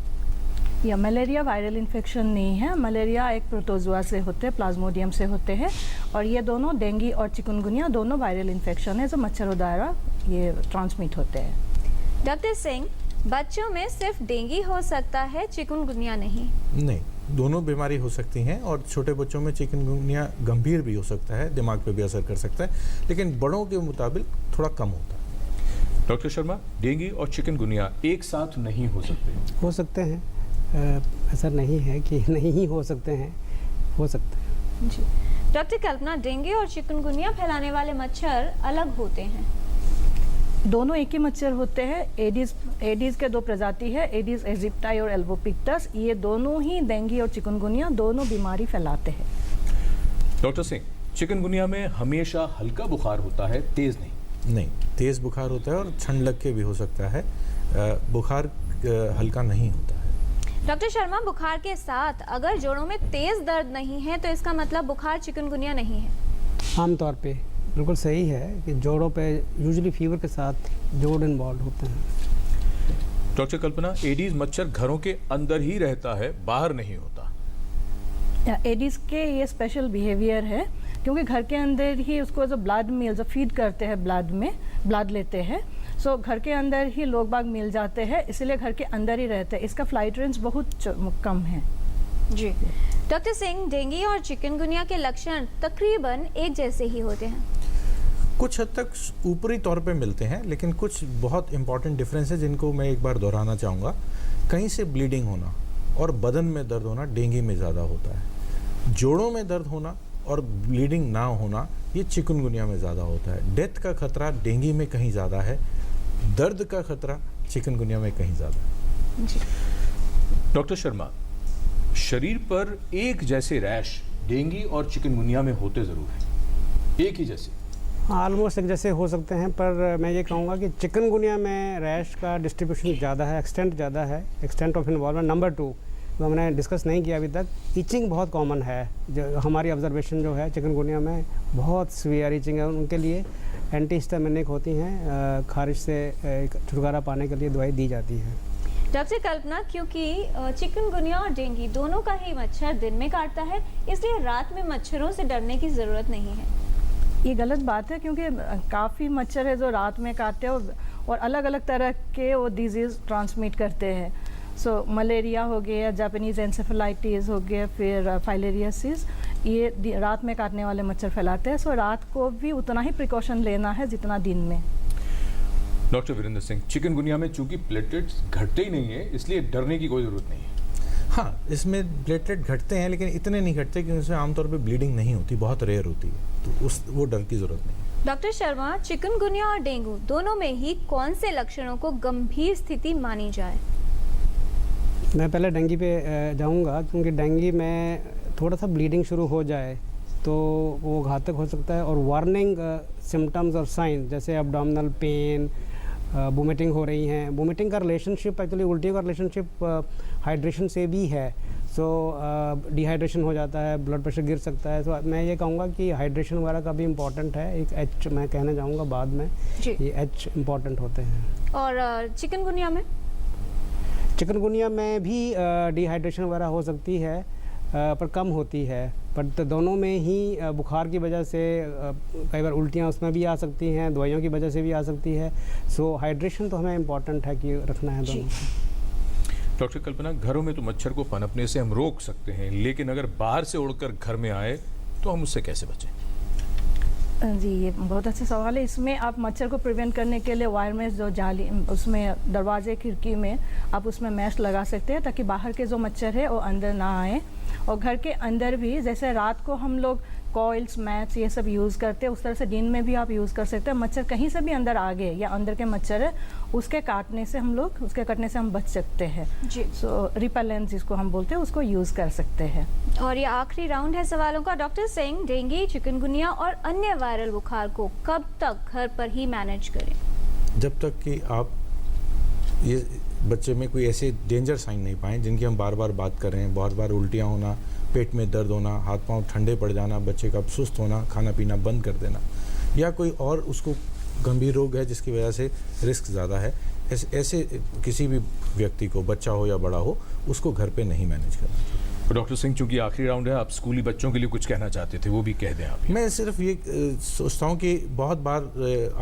या मलेरिया वायरल इन्फेक्शन नहीं है। मलेरिया एक प्रोटोजुआ से होते हैं, प्लाज्मोडियम से होते हैं, और ये दोनों डेंगू और चिकनगुनिया दोनों वायरल इन्फेक्शन है जो मच्छरों द्वारा ये ट्रांसमिट होते हैं। डॉक्टर सिंह, बच्चों में सिर्फ डेंगू हो सकता है, चिकनगुनिया नहीं? नहीं, दोनों बीमारी हो सकती हैं, और छोटे बच्चों में चिकनगुनिया गंभीर भी हो सकता है, दिमाग पे भी असर कर सकता है, लेकिन बड़ों के मुताबिक थोड़ा कम होता है। डॉक्टर शर्मा, डेंगू और चिकनगुनिया एक साथ नहीं हो सकते? हो सकते हैं, ऐसा नहीं है कि नहीं हो सकते हैं, हो सकते हैं जी। डॉक्टर कल्पना, डेंगू और चिकनगुनिया फैलाने वाले मच्छर अलग होते हैं? दोनों एक ही मच्छर होते हैं। एडीज के दो प्रजाति है, एडीज एजिप्टाई और एल्बोपिक्टस। ये दोनों ही डेंगू और चिकनगुनिया दोनों बीमारी फैलाते हैं। डॉक्टर सिंह, चिकनगुनिया में हमेशा हल्का बुखार होता है, तेज नहीं? तेज बुखार होता है और ठंड लग के भी हो सकता है, बुखार हल्का नहीं होता है। डॉक्टर शर्मा, बुखार के साथ अगर जोड़ों में तेज दर्द नहीं है तो इसका मतलब बुखार चिकनगुनिया नहीं है? आमतौर पे बिल्कुल सही है कि जोड़ों पे यूजुअली फीवर के साथ जोड़ इन्वॉल्व होते हैं। डॉक्टर कल्पना, एडीज मच्छर घरों के अंदर ही रहता है, बाहर नहीं होता। एडीज के ये स्पेशल बिहेवियर है क्योंकि घर के अंदर ही उसको जो ब्लड मिल जो फीड करते हैं ब्लड लेते हैं, सो घर के अंदर ही लोग बाग मिल जाते हैं, इसलिए घर के अंदर ही रहते हैं। इसका फ्लाइट रेंज बहुत कम है। जी डॉक्टर सिंह, डेंगू और चिकनगुनिया के लक्षण तकरीबन एक जैसे ही होते हैं? कुछ हद तक ऊपरी तौर पे मिलते हैं, लेकिन कुछ बहुत इंपॉर्टेंट डिफरेंस है जिनको मैं एक बार दोहराना चाहूँगा। कहीं से ब्लीडिंग होना और बदन में दर्द होना डेंगू में ज़्यादा होता है। जोड़ों में दर्द होना और ब्लीडिंग ना होना ये चिकनगुनिया में ज़्यादा होता है। डेथ का खतरा डेंगू में कहीं ज़्यादा है, दर्द का खतरा चिकनगुनिया में कहीं ज़्यादा है। डॉक्टर शर्मा, शरीर पर एक जैसे रैश डेंगू और चिकनगुनिया में होते ज़रूर हैं, एक ही जैसे? ऑलमोस्ट एक जैसे हो सकते हैं, पर मैं ये कहूँगा कि चिकनगुनिया में रैश का डिस्ट्रीब्यूशन ज़्यादा है, एक्सटेंट ज़्यादा है, एक्सटेंट ऑफ इन्वॉल्वमेंट। नंबर 2 जो हमने डिस्कस नहीं किया अभी तक, ईचिंग बहुत कॉमन है। जो हमारी ऑब्जर्वेशन जो है चिकनगुनिया में बहुत सीवियर ईचिंग है। उनके लिए एंटीहिस्टामिनिक होती हैं, खारिश से छुटकारा पाने के लिए दवाई दी जाती है। डॉक्टर कल्पना, क्योंकि चिकनगुनिया और डेंगू दोनों का ही मच्छर दिन में काटता है, इसलिए रात में मच्छरों से डरने की ज़रूरत नहीं है। ये गलत बात है क्योंकि काफ़ी मच्छर है जो रात में काटते हैं और अलग अलग तरह के वो डिजीज़ ट्रांसमिट करते हैं। सो मलेरिया हो गया, जापानीज एंसेफेलाइटिस हो गया, फिर फाइलेरियासिस, ये रात में काटने वाले मच्छर फैलाते हैं। सो रात को भी उतना ही प्रिकॉशन लेना है जितना दिन में। डॉक्टर वीरेंद्र सिंह, चिकनगुनिया में चूंकि प्लेटलेट्स घटते ही नहीं है, इसलिए डरने की कोई ज़रूरत नहीं है। हाँ, इसमें प्लेटलेट घटते हैं लेकिन इतने नहीं घटते क्योंकि उसमें आमतौर पे ब्लीडिंग नहीं होती, बहुत रेयर होती है, तो वो डर की ज़रूरत नहीं। डॉक्टर शर्मा, चिकनगुनिया और डेंगू दोनों में ही कौन से लक्षणों को गंभीर स्थिति मानी जाए? मैं पहले डेंगू पे जाऊंगा क्योंकि डेंगू में थोड़ा सा ब्लीडिंग शुरू हो जाए तो वो घातक हो सकता है। और वार्निंग सिम्टम्स और साइन जैसे एब्डोमिनल पेन, वोमिटिंग हो रही हैं। वोमिटिंग का रिलेशनशिप एक्चुअली उल्टियों का रिलेशनशिप हाइड्रेशन से भी है। सो डिहाइड्रेशन हो जाता है, ब्लड प्रेशर गिर सकता है। तो मैं ये कहूँगा कि हाइड्रेशन वगैरह का भी इम्पॉर्टेंट है। एक एच मैं कहना चाहूँगा बाद में, ये एच इम्पॉर्टेंट होते हैं। और चिकनगुनिया में? चिकनगुनिया में भी डिहाइड्रेशन वगैरह हो सकती है, पर कम होती है। पर दोनों में ही बुखार की वजह से कई बार उल्टियाँ उसमें भी आ सकती हैं, दवाइयों की वजह से भी आ सकती है। सो हाइड्रेशन तो हमें इम्पॉर्टेंट है कि रखना है दोनों। डॉक्टर कल्पना, घरों में तो मच्छर को पनपने से हम रोक सकते हैं, लेकिन अगर बाहर से उड़कर घर में आए तो हम उससे कैसे बचें? जी, ये बहुत अच्छा सवाल है। इसमें आप मच्छर को प्रिवेंट करने के लिए वायर मेश जो जाली उसमें दरवाजे खिड़की में आप उसमें मैश लगा सकते हैं ताकि बाहर के जो मच्छर है वो अंदर ना आए। और घर के अंदर भी जैसे रात को हम लोग कॉइल्स, मैट्स ये सब यूज़ करते हैं, उस तरह से दिन में भी आप यूज़ कर सकते हैं। मच्छर कहीं से भी अंदर आ गए या अंदर के मच्छर है उसके काटने से उसके कटने से हम बच सकते हैं जी। सो रिपेलेंट जिसको हम बोलते हैं उसको यूज़ कर सकते हैं। और ये आखिरी राउंड है सवालों का। डॉक्टर सिंह, डेंगू, चिकनगुनिया और अन्य वायरल बुखार को कब तक घर पर ही मैनेज करें? जब तक कि आप ये बच्चे में कोई ऐसे डेंजर साइन नहीं पाएँ जिनकी हम बार बार बात कर रहे हैं। बहुत बार उल्टियाँ होना, पेट में दर्द होना, हाथ पांव ठंडे पड़ जाना, बच्चे का सुस्त होना, खाना पीना बंद कर देना, या कोई और उसको गंभीर रोग है जिसकी वजह से रिस्क ज़्यादा है, ऐसे किसी भी व्यक्ति को, बच्चा हो या बड़ा हो, उसको घर पे नहीं मैनेज करना चाहिए। डॉक्टर सिंह, चूंकि आखिरी राउंड है, आप स्कूली बच्चों के लिए कुछ कहना चाहते थे, वो भी कह दें आप। मैं सिर्फ ये सोचता हूँ कि बहुत बार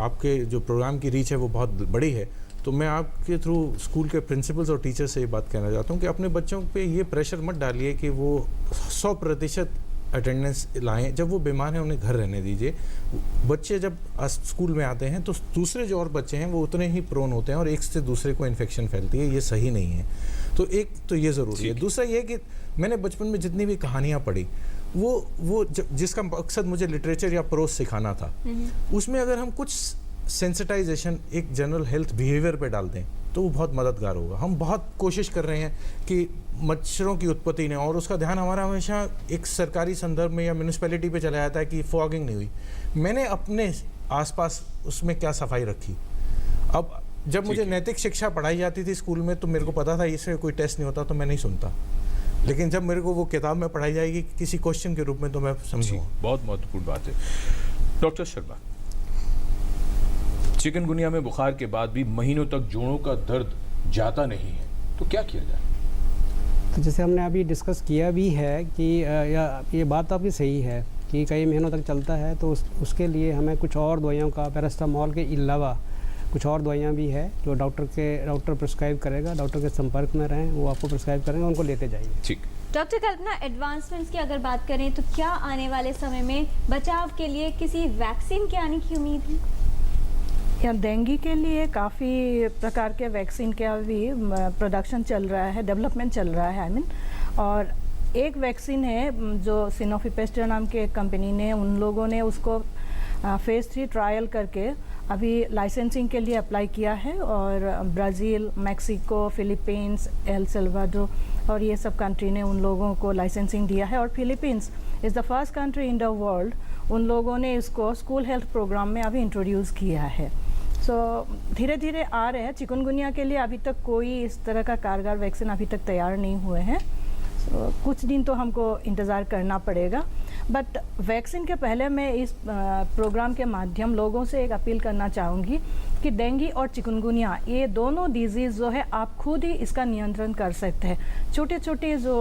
आपके जो प्रोग्राम की रीच है वो बहुत बड़ी है, तो मैं आपके थ्रू स्कूल के प्रिंसिपल्स और टीचर्स से ये बात कहना चाहता हूँ कि अपने बच्चों पे ये प्रेशर मत डालिए कि वो 100% अटेंडेंस लाएं। जब वो बीमार हैं उन्हें घर रहने दीजिए। बच्चे जब स्कूल में आते हैं तो दूसरे जो और बच्चे हैं वो उतने ही प्रोन होते हैं और एक से दूसरे को इन्फेक्शन फैलती है, ये सही नहीं है। तो एक तो ये ज़रूरी है। दूसरा ये कि मैंने बचपन में जितनी भी कहानियाँ पढ़ी वो जिसका मकसद मुझे लिटरेचर या प्रोज सिखाना था, उसमें अगर हम कुछ सेंसिटाइजेशन एक जनरल हेल्थ बिहेवियर पे डाल दें तो वो बहुत मददगार होगा। हम बहुत कोशिश कर रहे हैं कि मच्छरों की उत्पत्ति नहीं, और उसका ध्यान हमारा हमेशा एक सरकारी संदर्भ में या म्यूनिसिपैलिटी पे चला जाता है कि फॉगिंग नहीं हुई। मैंने अपने आसपास उसमें क्या सफाई रखी। अब जब मुझे नैतिक शिक्षा पढ़ाई जाती थी स्कूल में तो मेरे को पता था इससे कोई टेस्ट नहीं होता, तो मैं नहीं सुनता, लेकिन जब मेरे को वो किताब में पढ़ाई जाएगी किसी क्वेश्चन के रूप में तो मैं समझूंगा। बहुत महत्वपूर्ण बात है। डॉक्टर शर्मा, चिकनगुनिया में बुखार के बाद भी महीनों तक जोड़ों का दर्द जाता नहीं है, तो क्या किया जाए? तो जैसे हमने अभी डिस्कस किया भी है कि ये बात आपकी सही है कि कई महीनों तक चलता है, तो उसके लिए हमें कुछ और दवाइयों का, पैरास्टामोल के अलावा कुछ और दवाइयाँ भी है जो डॉक्टर प्रिस्क्राइब करेगा। डॉक्टर के संपर्क में रहें, वो आपको प्रिस्क्राइब करेंगे, उनको लेते जाइए। ठीक। डॉक्टर कल्पना, एडवांसमेंट्स की अगर बात करें तो क्या आने वाले समय में बचाव के लिए किसी वैक्सीन के आने की उम्मीद है? या डेंगू के लिए काफ़ी प्रकार के वैक्सीन का भी प्रोडक्शन चल रहा है, डेवलपमेंट चल रहा है और एक वैक्सीन है जो सिनोफी पेस्टर नाम के एक कंपनी ने, उन लोगों ने उसको फेज़ 3 ट्रायल करके अभी लाइसेंसिंग के लिए अप्लाई किया है, और Brazil, Mexico, Philippines, El Salvador और ये सब कंट्री ने उन लोगों को लाइसेंसिंग दिया है। और Philippines is the first country in the world, उन लोगों ने इसको स्कूल हेल्थ प्रोग्राम में अभी इंट्रोड्यूस किया है। सो धीरे धीरे आ रहे हैं। चिकनगुनिया के लिए अभी तक कोई इस तरह का कारगर वैक्सीन अभी तक तैयार नहीं हुए हैं, कुछ दिन तो हमको इंतज़ार करना पड़ेगा। बट वैक्सीन के पहले मैं इस प्रोग्राम के माध्यम लोगों से एक अपील करना चाहूँगी कि डेंगू और चिकनगुनिया ये दोनों डिजीज़ जो है आप खुद ही इसका नियंत्रण कर सकते हैं। छोटे छोटे जो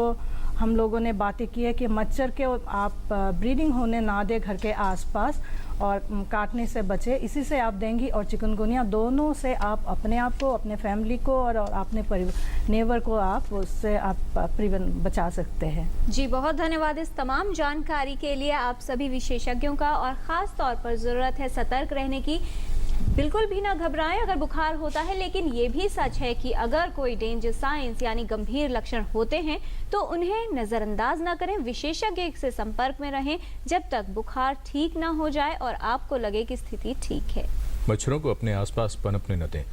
हम लोगों ने बातें की है कि मच्छर के आप ब्रीडिंग होने ना दे घर के आसपास और काटने से बचे, इसी से आप डेंगू और चिकनगुनिया दोनों से आप अपने आप को, अपने फैमिली को और अपने नेबर को आप उससे आप बचा सकते हैं। जी बहुत धन्यवाद इस तमाम जानकारी के लिए आप सभी विशेषज्ञों का, और ख़ास तौर पर ज़रूरत है सतर्क रहने की। बिल्कुल भी ना घबराएं अगर बुखार होता है, लेकिन ये भी सच है कि अगर कोई डेंजर साइंस यानी गंभीर लक्षण होते हैं तो उन्हें नज़रअंदाज ना करें, विशेषज्ञ से संपर्क में रहें जब तक बुखार ठीक ना हो जाए और आपको लगे कि स्थिति ठीक है। मच्छरों को अपने आसपास पनपने न दें।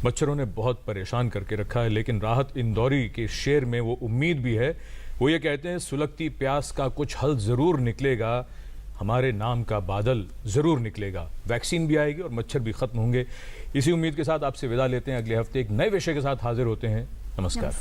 मच्छरों ने बहुत परेशान करके रखा है, लेकिन राहत इंदौरी के शेर में वो उम्मीद भी है। वो ये कहते हैं सुलगती प्यास का कुछ हल ज़रूर निकलेगा, हमारे नाम का बादल ज़रूर निकलेगा, वैक्सीन भी आएगी और मच्छर भी ख़त्म होंगे। इसी उम्मीद के साथ आपसे विदा लेते हैं। अगले हफ्ते एक नए विषय के साथ हाजिर होते हैं। नमस्कार।